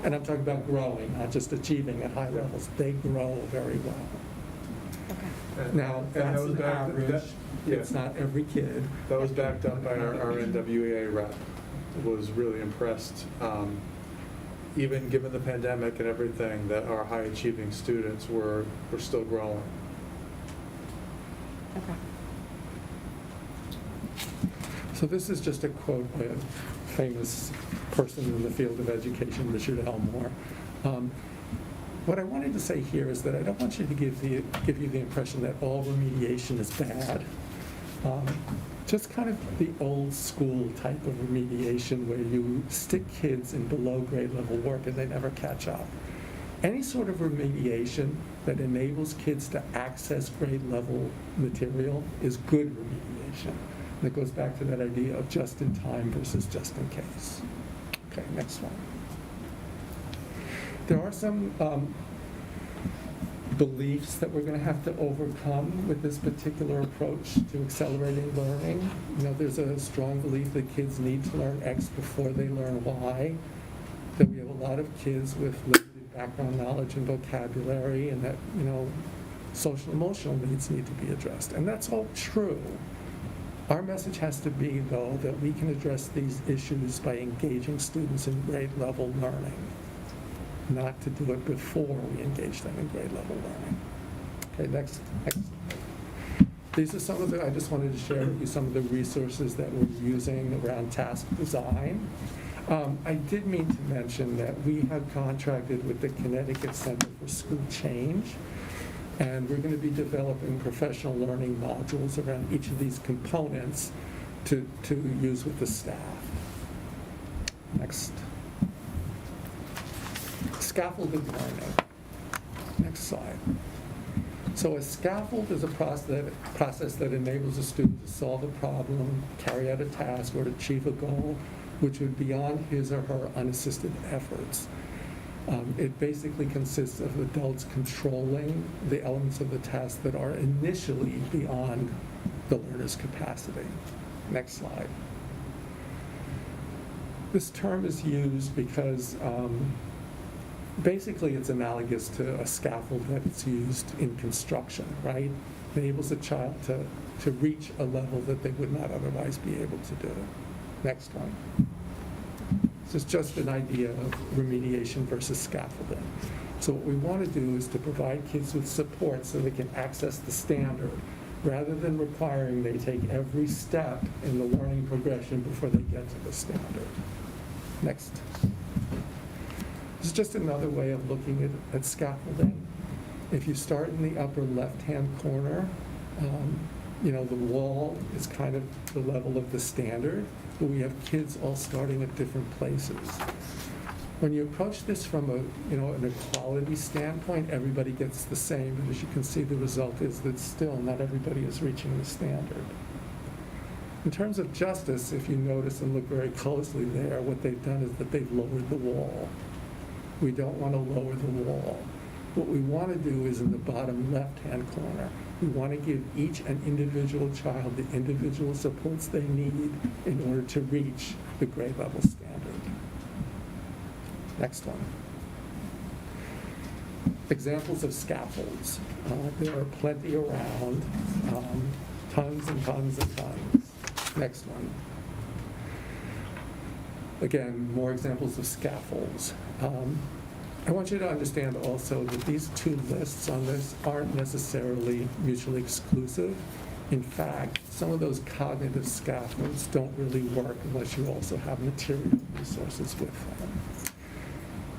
And I'm talking about growing, not just achieving at high levels. They grow very well. Okay. Now, that's an average. It's not every kid. That was backed up by our NWA rep, was really impressed, even given the pandemic and everything, that our high achieving students were still growing. Okay. So this is just a quote by a famous person in the field of education, Richard Elmore. what I wanted to say here is that I don't want you to give you the impression that all remediation is bad. Just kind of the old school type of remediation where you stick kids in below grade level work and they never catch up. Any sort of remediation that enables kids to access grade level material is good remediation. And it goes back to that idea of just in time versus just in case. Okay, next one. There are some beliefs that we're going to have to overcome with this particular approach to accelerating learning. You know, there's a strong belief that kids need to learn X before they learn Y, that we have a lot of kids with limited background knowledge and vocabulary, and that, you know, social emotional needs need to be addressed. And that's all true. Our message has to be, though, that we can address these issues by engaging students in grade level learning, not to do it before we engage them in grade level learning. Okay, next. These are some of the, I just wanted to share with you some of the resources that we're using around task design. I did mean to mention that we have contracted with the Connecticut Center for School Change, and we're going to be developing professional learning modules around each of these components to use with the staff. Next. Scaffolded learning. Next slide. So a scaffold is a process that enables a student to solve a problem, carry out a task, or achieve a goal which would be beyond his or her unassisted efforts. It basically consists of adults controlling the elements of the task that are initially beyond the learner's capacity. Next slide. This term is used because basically it's analogous to a scaffold that's used in construction, right? It enables a child to reach a level that they would not otherwise be able to do. Next one. This is just an idea of remediation versus scaffolding. So what we want to do is to provide kids with support so they can access the standard, rather than requiring they take every step in the learning progression before they get to the standard. Next. This is just another way of looking at scaffolding. If you start in the upper left-hand corner, you know, the wall is kind of the level of the standard, but we have kids all starting at different places. When you approach this from an equality standpoint, everybody gets the same, but as you can see, the result is that still not everybody is reaching the standard. In terms of justice, if you notice and look very closely there, what they've done is that they've lowered the wall. We don't want to lower the wall. What we want to do is in the bottom left-hand corner, we want to give each an individual child the individual supports they need in order to reach the grade level standard. Next one. Examples of scaffolds. There are plenty around, tons and tons and tons. Next one. Again, more examples of scaffolds. I want you to understand also that these two lists on this aren't necessarily mutually exclusive. In fact, some of those cognitive scaffolds don't really work unless you also have material resources with them.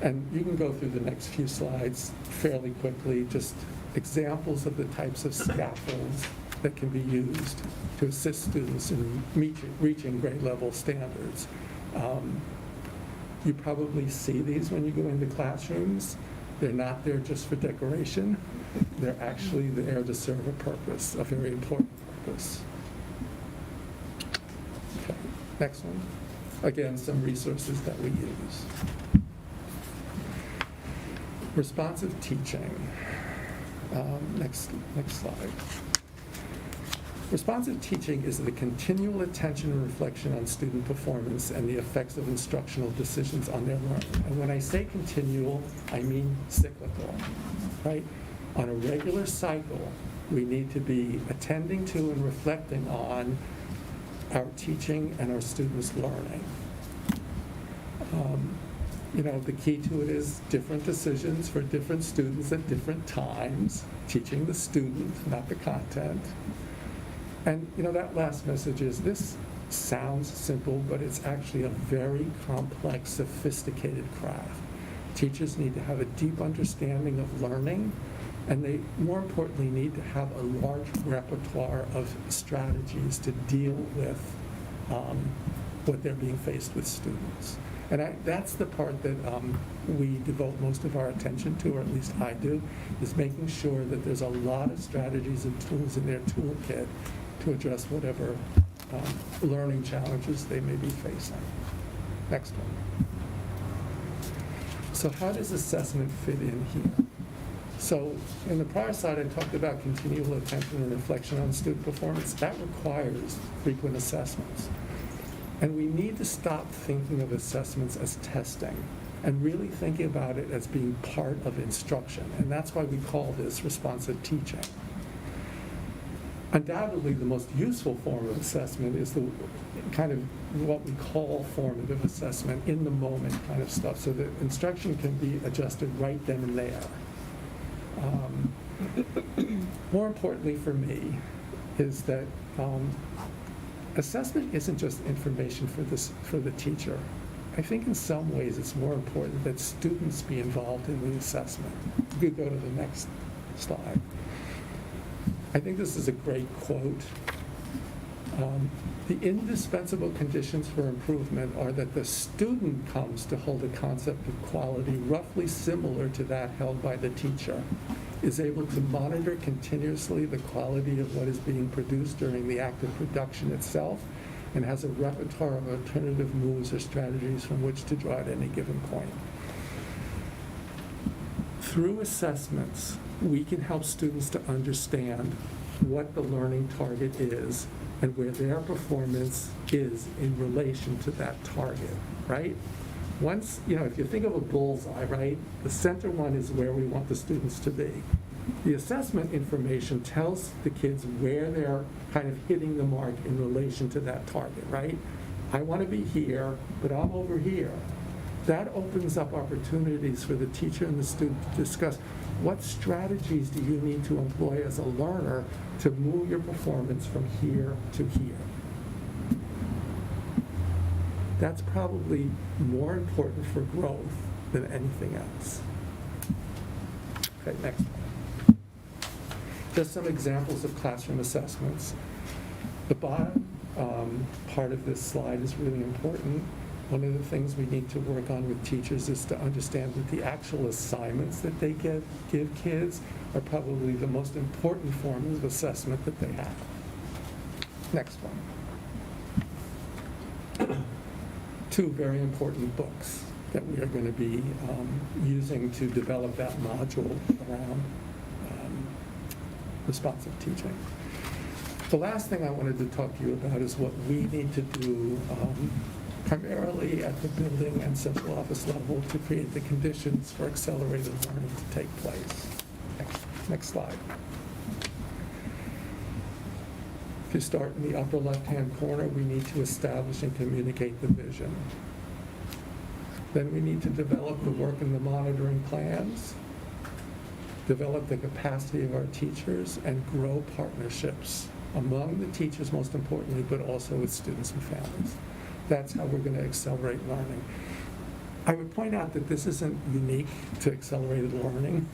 And you can go through the next few slides fairly quickly, just examples of the types of scaffolds that can be used to assist students in reaching grade level standards. You probably see these when you go into classrooms. They're not there just for decoration. They're actually there to serve a purpose, a very important purpose. Okay, next one. Again, some resources that we use. Responsive teaching. Next slide. Responsive teaching is the continual attention and reflection on student performance and the effects of instructional decisions on their learning. And when I say continual, I mean cyclical, right? On a regular cycle, we need to be attending to and reflecting on our teaching and our students' learning. The key to it is different decisions for different students at different times, teaching the student, not the content. And that last message is, this sounds simple, but it's actually a very complex, sophisticated craft. Teachers need to have a deep understanding of learning, and they, more importantly, need to have a large repertoire of strategies to deal with what they're being faced with students. And that's the part that we devote most of our attention to, or at least I do, is making sure that there's a lot of strategies and tools in their toolkit to address whatever learning challenges they may be facing. Next one. So how does assessment fit in here? So in the prior slide, I talked about continual attention and reflection on student performance. That requires frequent assessments. And we need to stop thinking of assessments as testing and really thinking about it as being part of instruction. And that's why we call this responsive teaching. Undoubtedly, the most useful form of assessment is the kind of what we call formative assessment, in the moment kind of stuff, so that instruction can be adjusted right then and there. More importantly for me is that assessment isn't just information for the teacher. I think in some ways it's more important that students be involved in the assessment. You could go to the next slide. I think this is a great quote. The indispensable conditions for improvement are that the student comes to hold a concept of quality roughly similar to that held by the teacher, is able to monitor continuously the quality of what is being produced during the act of production itself, and has a repertoire of alternative moves or strategies from which to draw at any given point. Through assessments, we can help students to understand what the learning target is and where their performance is in relation to that target, right? Once, if you think of a bullseye, right, the center one is where we want the students to be. The assessment information tells the kids where they're kind of hitting the mark in relation to that target, right? I want to be here, but I'm over here. That opens up opportunities for the teacher and the student to discuss what strategies do you need to employ as a learner to move your performance from here to here. That's probably more important for growth than anything else. Okay, next one. Just some examples of classroom assessments. The bottom part of this slide is really important. One of the things we need to work on with teachers is to understand that the actual assignments that they give kids are probably the most important form of assessment that they have. Next one. Two very important books that we are going to be using to develop that module around responsive teaching. The last thing I wanted to talk to you about is what we need to do primarily at the building and central office level to create the conditions for accelerated learning to take place. Next slide. If you start in the upper left-hand corner, we need to establish and communicate the vision. Then we need to develop the work and the monitoring plans, develop the capacity of our teachers, and grow partnerships among the teachers, most importantly, but also with students and families. That's how we're going to accelerate learning. I would point out that this isn't unique to accelerated learning.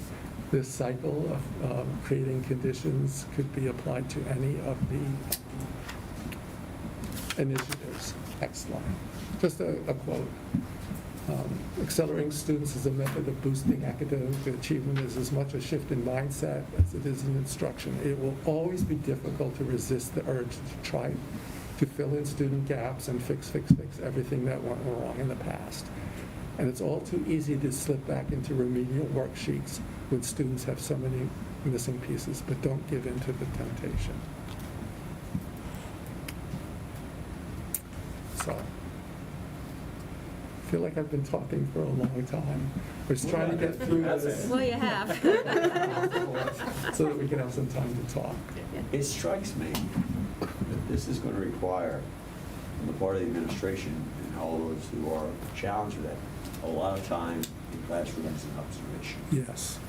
This cycle of creating conditions could be applied to any of the initiatives. Next slide. Just a quote. Accelerating students is a method of boosting academic achievement is as much a shift in mindset as it is in instruction. It will always be difficult to resist the urge to try to fill in student gaps and fix everything that went wrong in the past. And it's all too easy to slip back into remedial worksheets when students have so many missing pieces, but don't give in to the temptation. So, I feel like I've been talking for a long time. We're just trying to get through this. Well, you have. So that we can have some time to talk. It strikes me that this is going to require, on the part of the administration and all those who are challenged with that, a lot of time in classrooms and observation. Yes.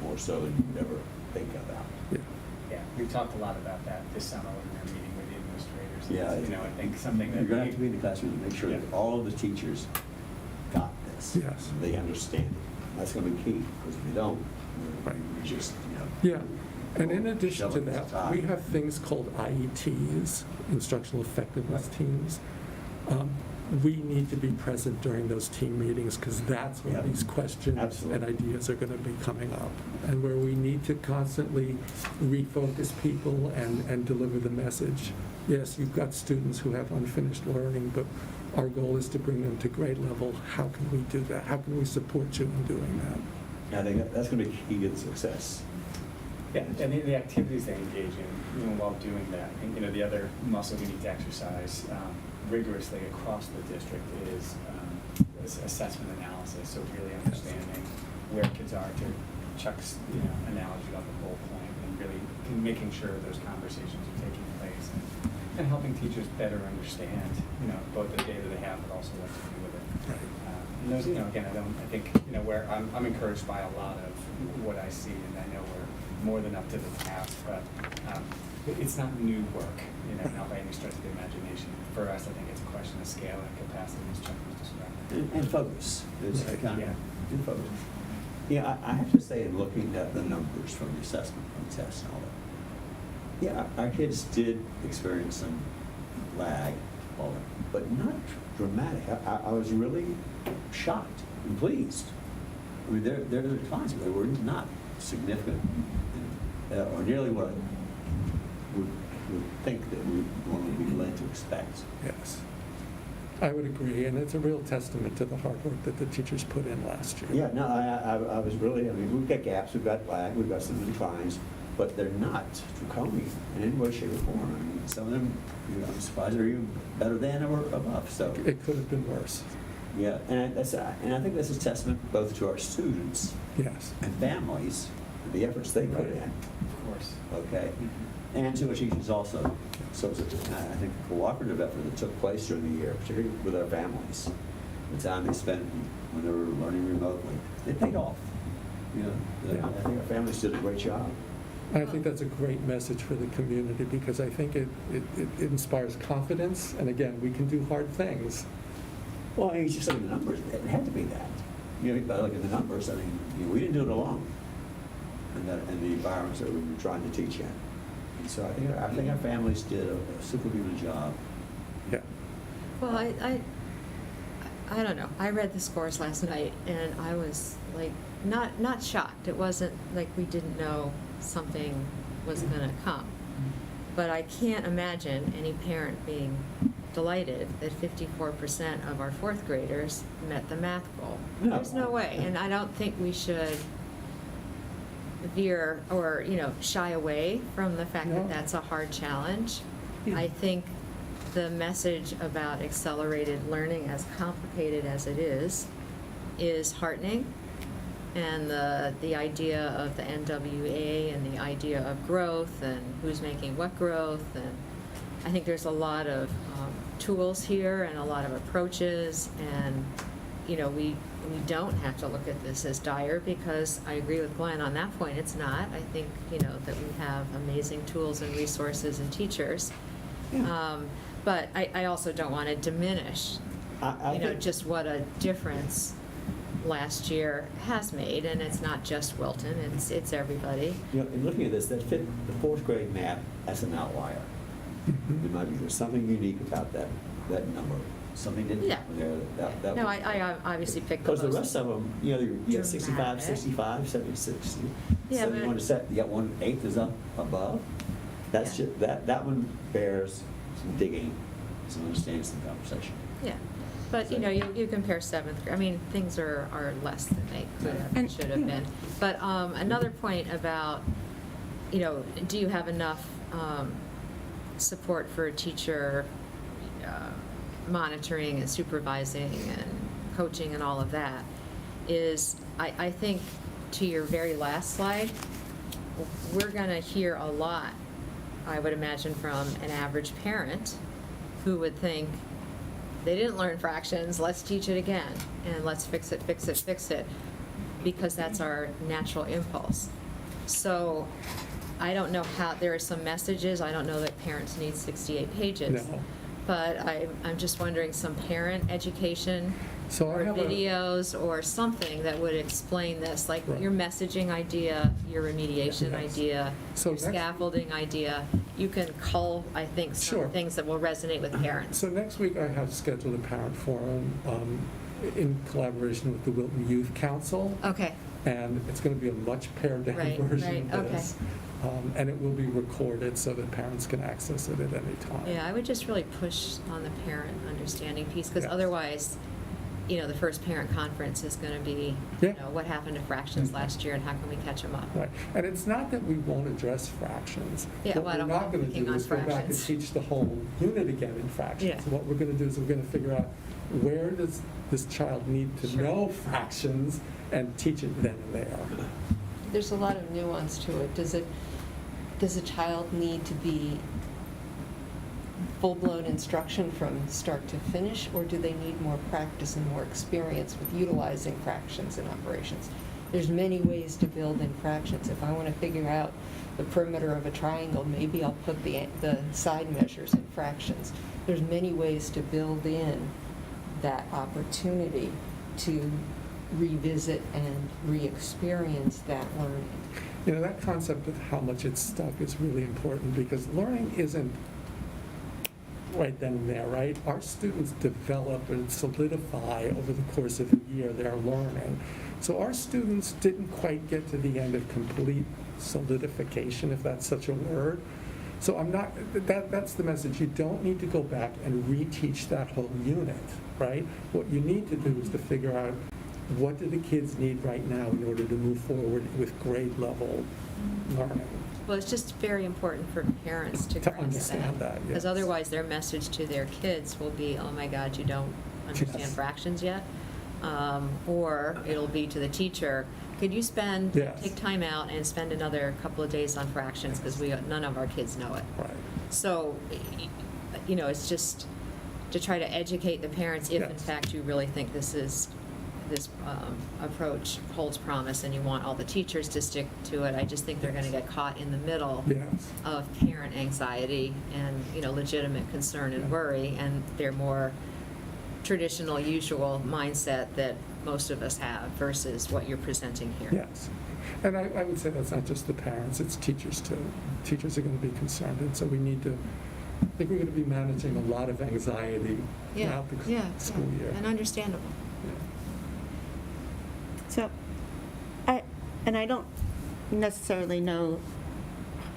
More so than you would ever think about. Yeah. Yeah, we've talked a lot about that this summer when we were meeting with the administrators. Yeah. It's, I think something that You're going to have to be in the classroom to make sure that all of the teachers got process. Yes. They understand it. That's going to be key, because if you don't, Right. you just, Yeah, and in addition to Showing that, time. we have things called IETs, Instructional Effectiveness Teams. We need to be present during those team meetings, because that's where Yeah. these questions Absolutely. and ideas are going to be coming up, and where we need to constantly refocus people and deliver the message. Yes, you've got students who have unfinished learning, but our goal is to bring them to grade level. How can we do that? How can we support you in doing that? I think that's going to be key to success. Yeah, and the activities they engage in, while doing that, and, the other muscle we need to exercise rigorously across the district is assessment analysis, so really understanding where kids are, to Chuck's, analogy about the whole point, and really making sure those conversations are taking place, and helping teachers better understand, both the data they have, but also what to do with it. And those, again, I think, where I'm encouraged by a lot of what I see, and I know we're more than up to the task, but it's not new work, not by any stretch of the imagination. For us, I think it's a question of scale and capacity, as Chuck was describing. And focus. It's Right. kind of, Yeah. and focus. Yeah, I have to say, in looking at the numbers from the assessment, from tests and all that, yeah, our kids did experience some lag, all that, but not dramatic. I was really shocked and pleased. I mean, there are times where they were not significant, or nearly what I would think that we would be led to expect. Yes. I would agree, and it's a real testament to the hard work that the teachers put in last year. Yeah, no, I was really, we've got gaps, we've got lag, we've got some declines, but they're not draconian in any way, shape, or form. I mean, some of them, I'm surprised they're even better than or above, so. It could have been worse. Yeah, and I think this is testament both to our students Yes. and families, the efforts they put Right. in, Of course. okay? And to our teachers also. So it's I think the cooperative effort that took place during the year, particularly with our families, the time they spent when they were learning remotely, it paid off. Yeah. I think our families did a great job. And I think that's a great message for the community, because I think it inspires confidence, and again, we can do hard things. Well, I mean, just look at the numbers, it had to be that. By looking at the numbers, I mean, we didn't do it alone in the environments that we were trying to teach in. And so I think our families did a super good job. Yeah. Well, I don't know. I read the scores last night, and I was like, not shocked. It wasn't like we didn't know something was going to come. But I can't imagine any parent being delighted that 54% of our fourth graders met the math goal. No. There's no way, and I don't think we should veer or shy away from the fact No. that that's a hard challenge. Yeah. I think the message about accelerated learning, as complicated as it is heartening, and the idea of the NWA and the idea of growth and who's making what growth, and I think there's a lot of tools here and a lot of approaches, and we don't have to look at this as dire, because I agree with Glenn on that point. It's not. I think that we have amazing tools and resources and teachers, but I also don't want to diminish I think- just what a difference last year has made, and it's not just Wilton, it's everybody. In looking at this, the fourth grade math as an outlier. In my view, there's something unique about that number. Something didn't Yeah. happen there. That No, I obviously picked the Because the most rest of them, you have 65, dramatic. 65, 76. Yeah, but- 71 to set, you got 1/8 is up above. That's Yeah. just, that one bears some digging, some understanding, some conversation. Yeah, but you compare seventh grade, I mean, things are less than they could have and And- should have been. But another point about, do you have enough support for a teacher monitoring and supervising and coaching and all of that, is I think, to your very last slide, we're going to hear a lot, I would imagine, from an average parent who would think, they didn't learn fractions, let's teach it again, and let's fix it, because that's our natural impulse. So I don't know how, there are some messages, I don't know that parents need 68 pages. No. but I'm just wondering, some parent education So I or have a- videos or something that would explain this, like Right. your messaging idea, your remediation Yes. idea, So your next- scaffolding idea. You can cull, I think, Sure. some things that will resonate with parents. So next week, I have scheduled a parent forum in collaboration with the Wilton Youth Council. Okay, And it's going to be a much pared-down Right, version right, of okay. this. And it will be recorded so that parents can access it at any time. yeah, I would just really push on the parent understanding piece, because Yes. otherwise, the first parent conference is going to be, Yeah. what happened to fractions last year and how can we catch them up? Right, and it's not that we won't address fractions. Yeah, well, I What don't we're not want going to picking do on is go back and fractions. teach the whole unit again in fractions. Yeah. What we're going to do is we're going to figure out where does this child need to Sure. know fractions and teach it then and there. There's a lot of nuance to it. Does a child need to be full-blown instruction from start to finish, or do they need more practice and more experience with utilizing fractions in operations? There's many ways to build in fractions. If I want to figure out the perimeter of a triangle, maybe I'll put the side measures in fractions. There's many ways to build in that opportunity to revisit and re-experience that learning. That concept of how much it's stuck is really important, because learning isn't right then and there, right? Our students develop and solidify over the course of a year their learning. So our students didn't quite get to the end of complete solidification, if that's such a word. So that's the message. You don't need to go back and reteach that whole unit, right? What you need to do is to figure out, what do the kids need right now in order to move forward with grade level learning? Well, it's just very important for parents to To grasp understand that, Because yes. otherwise, their message to their kids will be, oh my God, you don't understand Yes. fractions yet? Or it'll be to the teacher, could you Yes. take time out and spend another couple of days on fractions, because none of our kids know it. Right. So, it's just to try to educate the parents if in Yes. fact you really think this approach holds promise and you want all the teachers to stick to it. I just think they're going to get caught in the middle Yes. of parent anxiety and, legitimate concern and Yeah. worry, and their more traditional, usual mindset that most of us have versus what you're presenting here. Yes. And I would say that's not just the parents, it's teachers too. Teachers are going to be concerned, and so I think we're going to be managing a lot of anxiety throughout the school year. And understandable. So, I don't necessarily know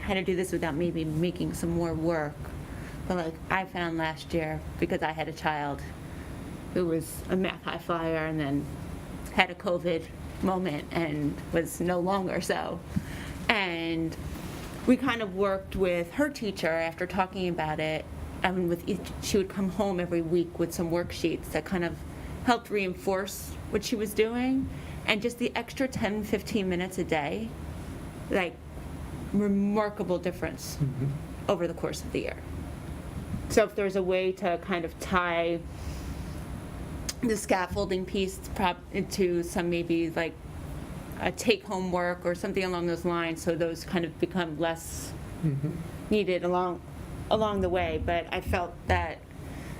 how to do this without maybe making some more work, but like I found last year, because I had a child who was a math high flyer and then had a COVID moment and was no longer so. And we kind of worked with her teacher after talking about it, and she would come home every week with some worksheets that kind of helped reinforce what she was doing. And just the extra 10, 15 minutes a day, like, remarkable difference Mhm. over the course of the year. So if there's a way to kind of tie the scaffolding piece into some maybe like a take-home work or something along those lines, so those kind of become less Mhm. needed along the way. But I felt that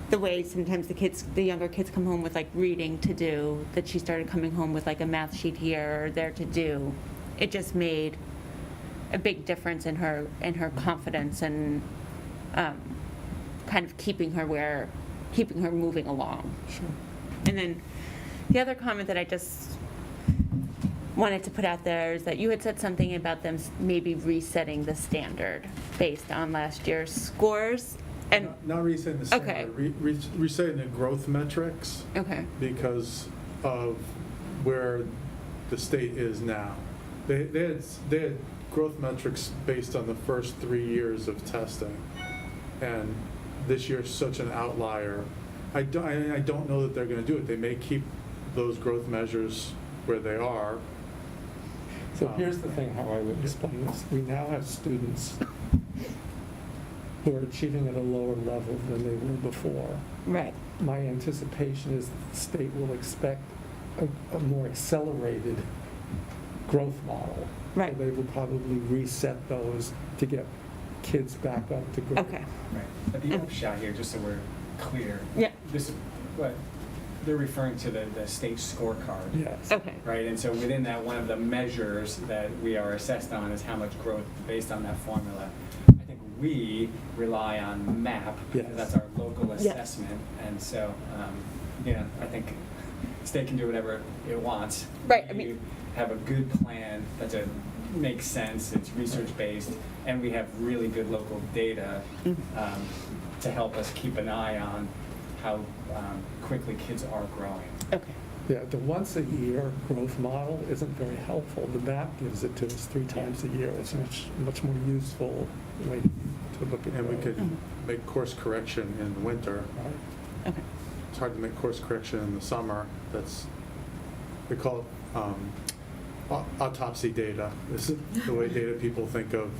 the way sometimes the younger kids come home with like reading to do, that she started coming home with like a math sheet here or there to do, it just made a big difference in her confidence and kind of keeping her moving along. Sure. And then the other comment that I just wanted to put out there is that you had said something about them maybe resetting the standard based on last year's scores. And Not resetting the Okay. standard, resetting the growth metrics okay, because of where the state is now. They had growth metrics based on the first 3 years of testing, and this year's such an outlier. I don't know that they're going to do it. They may keep those growth measures where they are. So here's the thing, how I would explain this. We now have students who are achieving at a lower level than they were before. right. My anticipation is that the state will expect a more accelerated growth model. Right. So they will probably reset those to get kids back up to grade. Okay. Right. But the upshot here, just so we're clear. Yeah. What they're referring to the state scorecard. Yes. Okay. Right, and so within that, one of the measures that we are assessed on is how much growth based on that formula. I think we rely on MAP, because Yes. that's our local Yes. assessment, and so, I think state can do whatever it wants. Right, I We mean- have a good plan that makes sense, it's research-based, and we have really good local data to help us keep an eye on how quickly kids are growing. Okay. Yeah, the once-a-year growth model isn't very helpful. The map gives it to us 3 times a year. It's much more useful way to look at And we growth. could make course correction in the winter. Right. Okay. It's hard to make course correction in the summer. We call it autopsy data. This is the way data people think of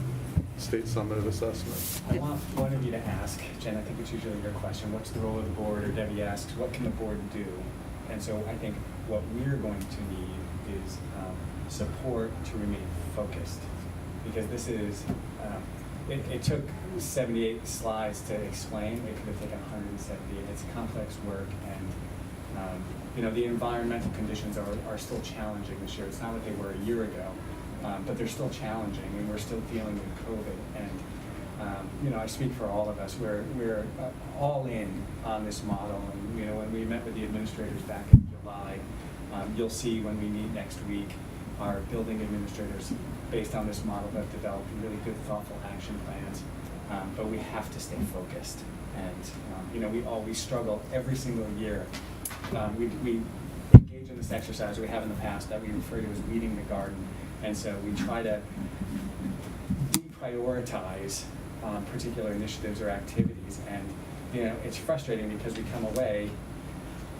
state summative assessment. I want one of you to ask, Jen, I think it's usually your question, what's the role of the board, or Debbie asks, what can the board do? And so I think what we're going to need is support to remain focused. Because this is, it took 78 slides to explain, it could have taken 170, and it's complex work, and the environmental conditions are still challenging this year. It's not what they were a year ago, but they're still challenging, and we're still dealing with COVID. And I speak for all of us. We're all in on this model. And when we met with the administrators back in July, you'll see when we meet next week, our building administrators, based on this model, have developed really good, thoughtful action plans. But we have to stay focused. And we always struggle every single year. We engage in this exercise we have in the past that we refer to as weeding the garden. And so we try to deprioritize particular initiatives or activities. And, it's frustrating because we come away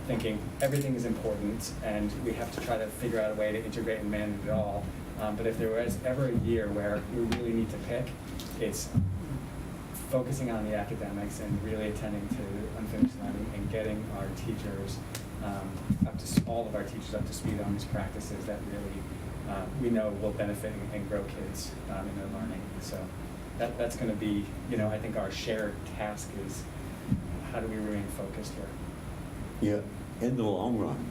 thinking everything is important and we have to try to figure out a way to integrate and manage it all. But if there was ever a year where we really need to pick, it's focusing on the academics and really attending to unfinished learning and getting our teachers all of our teachers up to speed on these practices that really we know will benefit and grow kids in their learning. So that's going to be, I think our shared task is how do we remain focused here? Yeah, in the long run,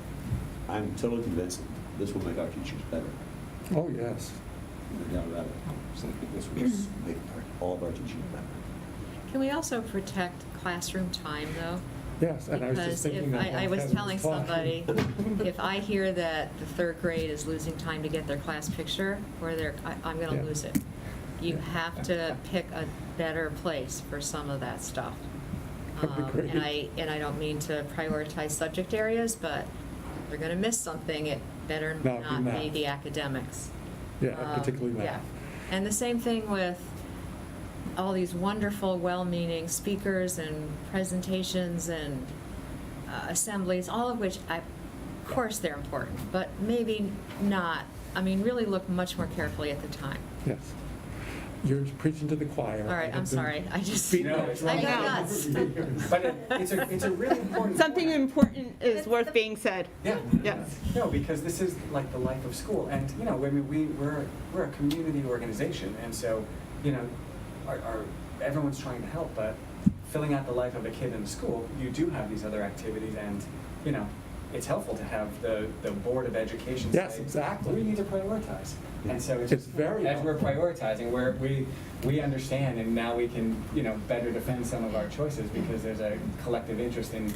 I'm totally convinced this will make our teachers better. Oh, yes. No doubt about it. So this will make all of our teachers better. Can we also protect classroom time, though? Yes, and I was Because just thinking if that. I while was Kevin telling talking. somebody, if I hear that the 3rd grade is losing time to get their class picture, I'm going Yeah. to lose it. You Yeah. have to pick a better place for some of that stuff. Agreed. And I don't mean to prioritize subject areas, but if they're going to miss something, it better Not be not be math. the academics. Yeah, particularly Yeah. math. And the same thing with all these wonderful, well-meaning speakers and presentations and assemblies, all of which, of course they're important, but maybe not. I mean, really look much more carefully at the time. Yes. You're preaching to the choir. All right, I'm sorry. I just, beating No, up- it's I wrong. go nuts. But it's a really important Something point. important is worth being said. Yeah. Yeah. No, because this is like the life of school, and I mean, we're a community organization, and so everyone's trying to help, but filling out the life of a kid in the school, you do have these other activities, and it's helpful to have the Board of Education Yes, say, exactly. what do we need to prioritize? And so It's very as we're helpful. prioritizing, we understand, and now we can better defend some of our choices because there's a collective interest in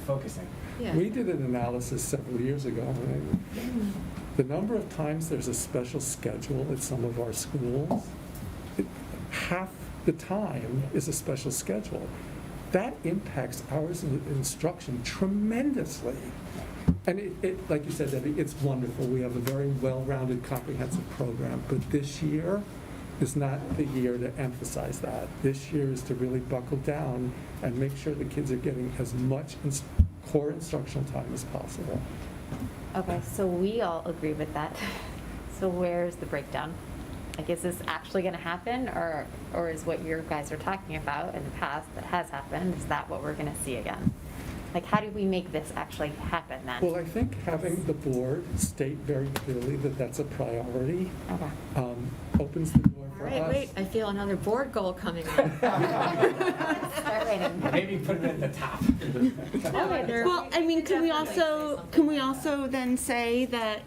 focusing. Yeah. We did an analysis several years ago. And the number of times there's a special schedule at some of our schools, half the time is a special schedule. That impacts hours of instruction tremendously. And it, like you said, Debbie, it's wonderful. We have a very well-rounded, comprehensive program. But this year is not the year to emphasize that. This year is to really buckle down and make sure the kids are getting as much core instructional time as possible. Okay, so we all agree with that. So where's the breakdown? Like, is this actually going to happen, or is what you guys are talking about in the past that has happened, is that what we're going to see again? Like, how do we make this actually happen then? Well, I think having the board state very clearly that that's a priority Okay. opens the door for All right, us. wait, I feel another board goal coming up. Start writing. Maybe put it at the top. Well, I mean, can we also then say that,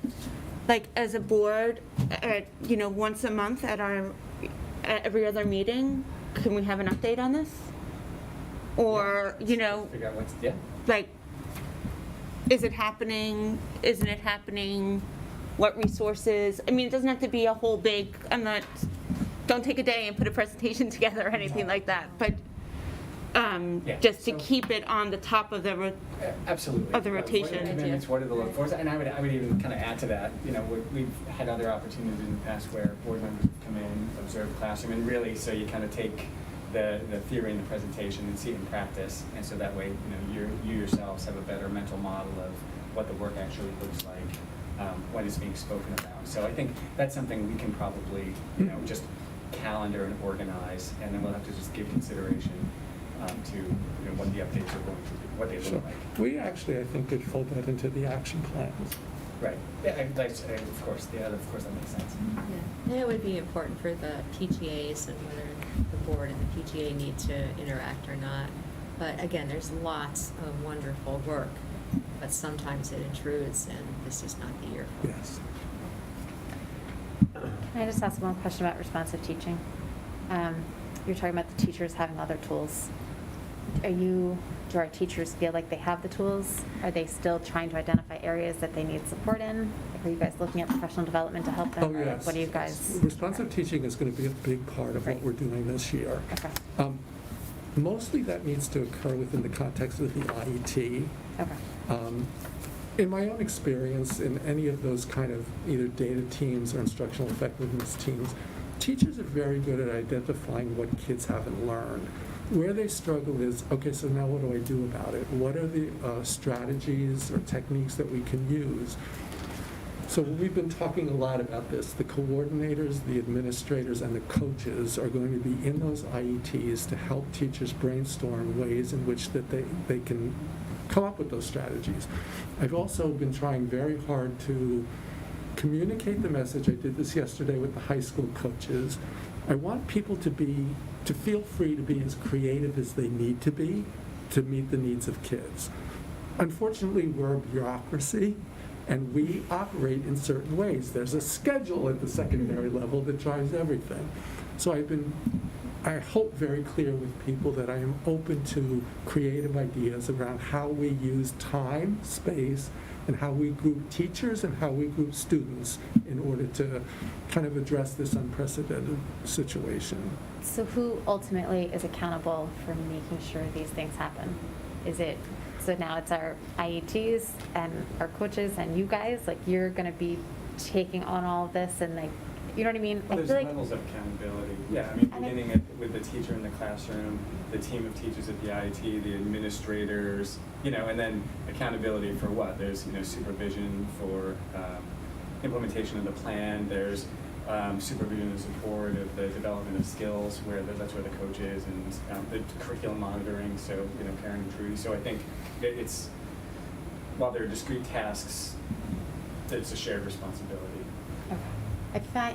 like, as a board, once a month at every other meeting, can we have an update on this? Or, Figure out what's, yeah. like, is it happening? Isn't it happening? What resources? I mean, it doesn't have to be a whole big, don't take a day and put a presentation together or anything like that, but Yeah, just to so- keep it on the top of the, Absolutely. Of the What are rotation. the commitments, what are the look forwards? And I would even kind of add to that, we've had other opportunities in the past where board members have come in, observe classroom, and really, so you kind of take the theory and the presentation and see it in practice, and so that way, you yourselves have a better mental model of what the work actually looks like when it's being spoken about. So I think that's something we can probably, just calendar and organize, and then we'll have to just give consideration to what the updates are going to be, what they Sure. look like. We actually, I think, could fold that into the action plans. Right. Yeah, of course, that makes sense. Yeah, and it would be important for the PTAs and whether the board and the PTA need to interact or not. But again, there's lots of wonderful work, but sometimes it intrudes, and this is not the year for it. Yes. Can I just ask one question about responsive teaching? You're talking about the teachers having other tools. Do our teachers feel like they have the tools? Are they still trying to identify areas that they need support in? Are you guys looking at professional development to help them? Oh, Or yes. what do you guys? Responsive teaching is going to be a big part of what Right. we're doing this year. Okay, Mostly that needs to occur within the context of the IET. okay. In my own experience, in any of those kind of either data teams or instructional effectiveness teams, teachers are very good at identifying what kids haven't learned. Where they struggle is, okay, so now what do I do about it? What are the strategies or techniques that we can use? So we've been talking a lot about this. The coordinators, the administrators, and the coaches are going to be in those IETs to help teachers brainstorm ways in which that they can come up with those strategies. I've also been trying very hard to communicate the message. I did this yesterday with the high school coaches. I want people to feel free to be as creative as they need to be to meet the needs of kids. Unfortunately, we're a bureaucracy, and we operate in certain ways. There's a schedule at the secondary level that drives everything. So I hope very clear with people that I am open to creative ideas around how we use time, space, and how we group teachers and how we group students in order to kind of address this unprecedented situation. So who ultimately is accountable for making sure these things happen? So now it's our IETs and our coaches and you guys, like you're gonna be taking on all of this and like, you know what I mean? Well, I there's feel like levels of accountability. Yeah, I mean, And I- beginning with the teacher in the classroom, the team of teachers at the IET, the administrators, and then accountability for what? There's, supervision for implementation of the plan. There's supervision and support of the development of skills, that's where the coach is, and the curriculum monitoring. So, Karen and Trudy. So I think it's while there are discrete tasks, it's a shared responsibility. okay.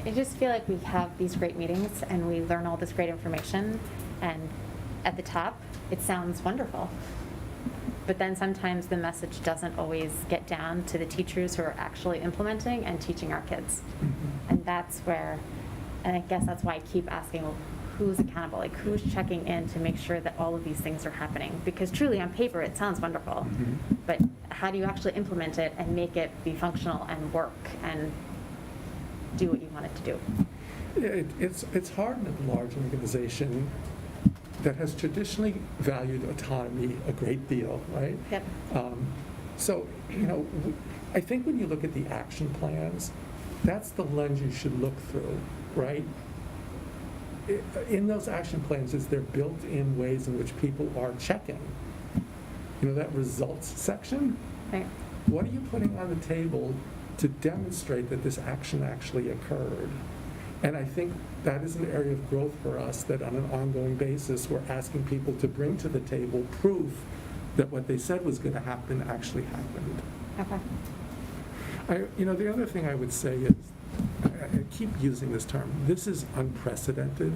I just feel like we have these great meetings and we learn all this great information, and at the top, it sounds wonderful. But then sometimes the message doesn't always get down to the teachers who are actually implementing and teaching our kids. And that's where, and I guess that's why I keep asking, well, who's accountable? Like, who's checking in to make sure that all of these things are happening? Because truly, on paper, it sounds wonderful. But how do you actually implement it and make it be functional and work and do what you want it to do? Yeah, it's hard in a large organization that has traditionally valued autonomy a great deal, right? Yep. So, I think when you look at the action plans, that's the lens you should look through, right? In those action plans, is there built-in ways in which people are checking? That results section? Right. What are you putting on the table to demonstrate that this action actually occurred? And I think that is an area of growth for us, that on an ongoing basis, we're asking people to bring to the table proof that what they said was going to happen actually happened. Okay. The other thing I would say is, I keep using this term, this is unprecedented.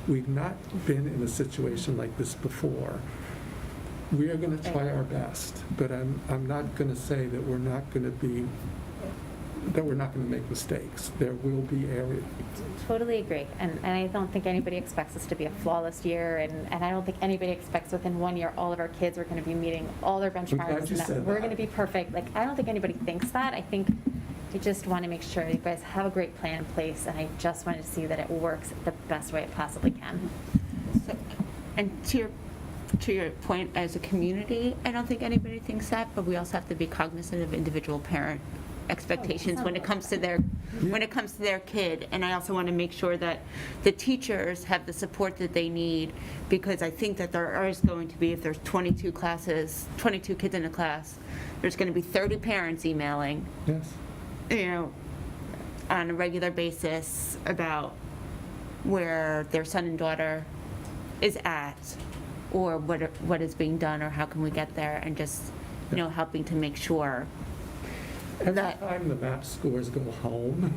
We've not been in a situation like this before. We are going to try our best, but I'm not going to say that we're not going to make mistakes. There will be areas. Totally agree. And I don't think anybody expects this to be a flawless year, and I don't think anybody expects within 1 year all of our kids are going to be meeting all their glad benchmarks you and that said we're that. going to be perfect. Like, I don't think anybody thinks that. I think you just want to make sure you guys have a great plan in place, and I just want to see that it works the best way it possibly can. So, and to your point, as a community, I don't think anybody thinks that, but we also have to be cognizant of individual parent expectations when it comes to their kid. And I also want to make sure that the teachers have the support that they need, because I think that there is going to be, if there's 22 kids in a class, there's going to be 30 parents emailing, Yes. On a regular basis about where their son and daughter is at, or what is being done, or how can we get there, and just, helping to make sure Every that. time the MAP scores go home,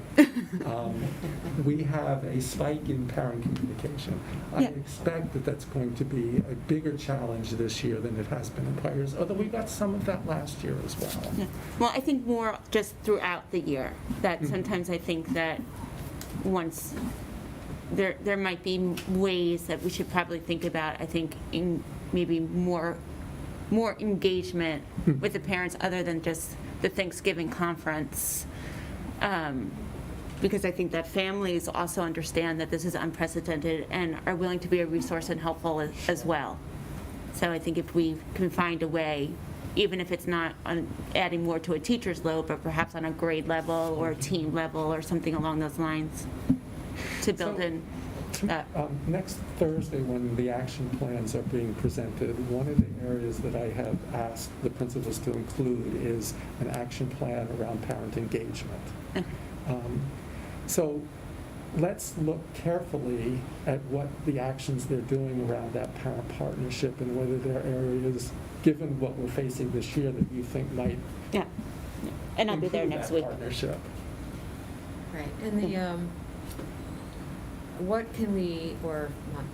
we have a spike in parent communication. I Yeah. expect that that's going to be a bigger challenge this year than it has been in prior years, although we got some of that last year as well. Yeah. Well, I think more just throughout the year, that Mhm. sometimes I think that once, there might be ways that we should probably think about, I think, in maybe more engagement with the parents other than just the Thanksgiving conference. Because I think that families also understand that this is unprecedented and are willing to be a resource and helpful as well. So I think if we can find a way, even if it's not on adding more to a teacher's load, but perhaps on a grade level or a team level or something along those lines, to build in that. Next Thursday, when the action plans are being presented, one of the areas that I have asked the principals to include is an action plan around parent engagement. So let's look carefully at what the actions they're doing around that parent partnership, and whether there are areas, given what we're facing this year, that you think might Yeah, and I'll be there improve next that week. partnership. Right, and what can we, or not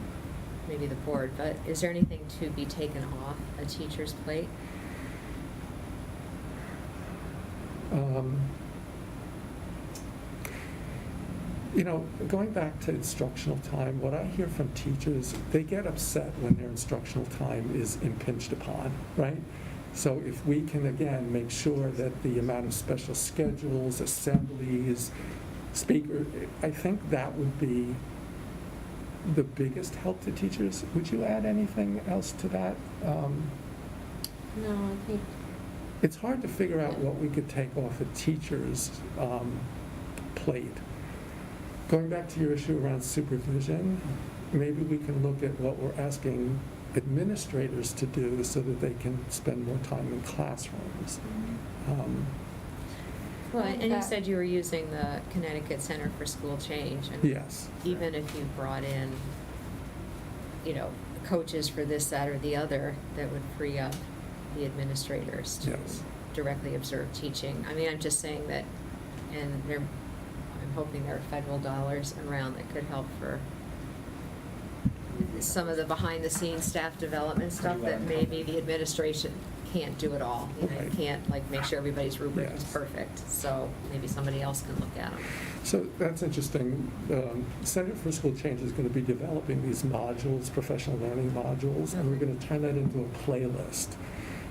maybe the board, but is there anything to be taken off a teacher's plate? Going back to instructional time, what I hear from teachers, they get upset when their instructional time is impinged upon, right? So if we can, again, make sure that the amount of special schedules, assemblies, speaker, I think that would be the biggest help to teachers. Would you add anything else to that? No, I think. It's hard to figure out what we could take off a teacher's plate. Going back to your issue around supervision, maybe we can look at what we're asking administrators to do so that they can spend more time in classrooms. Well, and you said you were using the Connecticut Center for School Change. And Yes. even if you brought in, coaches for this, that, or the other, that would free up the administrators to Yes. directly observe teaching. I mean, I'm just saying that, and I'm hoping there are federal dollars around that could help for some of the behind-the-scenes staff development stuff that maybe the administration can't do it all. You Right. can't make sure everybody's rubric is Yes. perfect, so maybe somebody else can look at them. So that's interesting. Center for School Change is going to be developing these modules, professional learning modules, and we're going to turn that into a playlist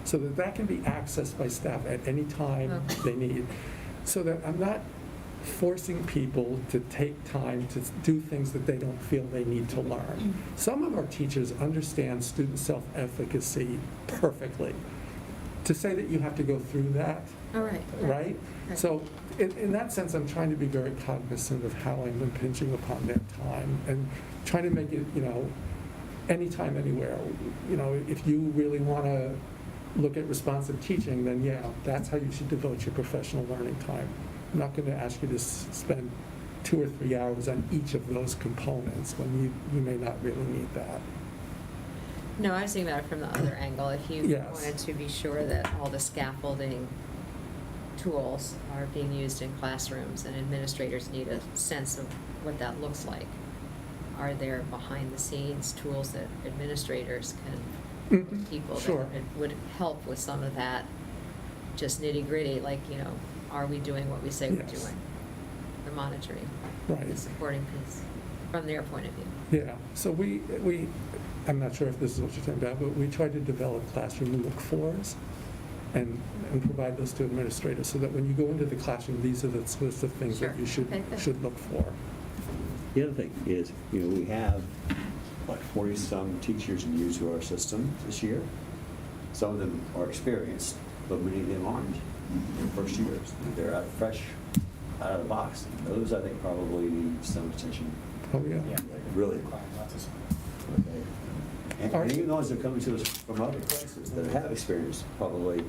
so that that can be accessed by staff at any time Okay. they need. So that I'm not forcing people to take time to do things that they don't feel they need to learn. Some of our teachers understand student self-efficacy perfectly. To say that you have to go through that, All right. right? Right. So in that sense, I'm trying to be very cognizant of how I'm impinging upon their time and trying to make it, anytime, anywhere. If you really want to look at responsive teaching, then yeah, that's how you should devote your professional learning time. I'm not going to ask you to spend 2 or 3 hours on each of those components when you may not really need that. No, I was thinking about it from the other angle. If you Yes. wanted to be sure that all the scaffolding tools are being used in classrooms, and administrators need a sense of what that looks like. Are there behind-the-scenes tools that administrators can, Mhm, people sure. that would help with some of that, just nitty-gritty, like, are we doing what we say we're Yes. doing? The monitoring, Right. the supporting piece, from their point of view. Yeah, so I'm not sure if this is what you're talking about, but we tried to develop classroom look-fors and provide those to administrators, so that when you go into the classroom, these are the list of things that Sure. you Okay, good. should look for. The other thing is, we have like 40-some teachers new to our system this year. Some of them are experienced, but many of them aren't. They're first years. They're fresh out of the box. And those, I think, probably need some attention. Oh, yeah. Yeah. Really. Require lots of support. Okay. And even those that are coming to us from other places that have experience probably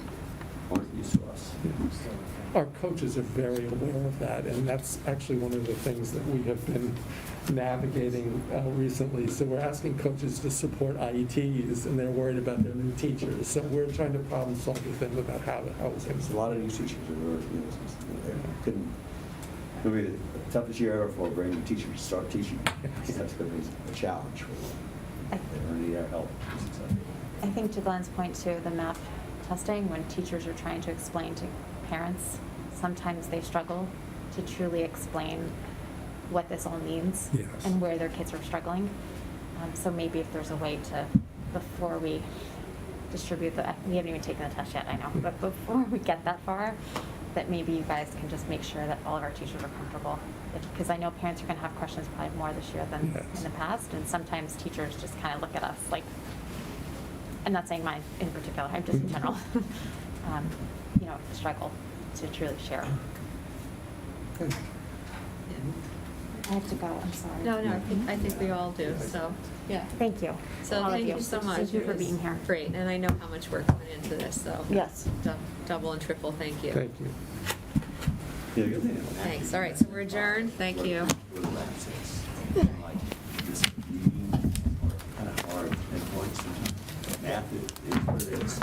aren't used to us. Still, Our coaches are very aware of that, and that's actually one of the things that we have been navigating recently. So we're asking coaches to support IETs, and they're worried about their new teachers. So we're trying to problem solve with them about how it's going There's to. a lot of new teachers that are, they couldn't, it'll be the toughest year ever for a brand new teacher to start teaching. Yes. That's going to be a challenge for them. They're going to need our help. I think to Glenn's point too, the MAP testing, when teachers are trying to explain to parents, sometimes they struggle to truly explain what this all means Yes. and where their kids are struggling. So maybe if there's a way to, before we distribute we haven't even taken the test yet, I know, but before we get that far, that maybe you guys can just make sure that all of our teachers are comfortable. Because I know parents are going to have questions probably more this year than Yes. in the past, and sometimes teachers just kind of look at us like, I'm not saying mine in particular, I'm just in general, struggle to truly share. I have to go, I'm sorry. No, I think we all do, so, yeah. Thank you. So all of thank you so much. Thank you It for was being here. Great, and I know how much work went into this, so. Yes. Double and triple, thank you. Thank you. Yeah, the other thing that Thanks. All right, so we're adjourned. Thank you. Like this reading or kind of hard endpoints. Math is what it is.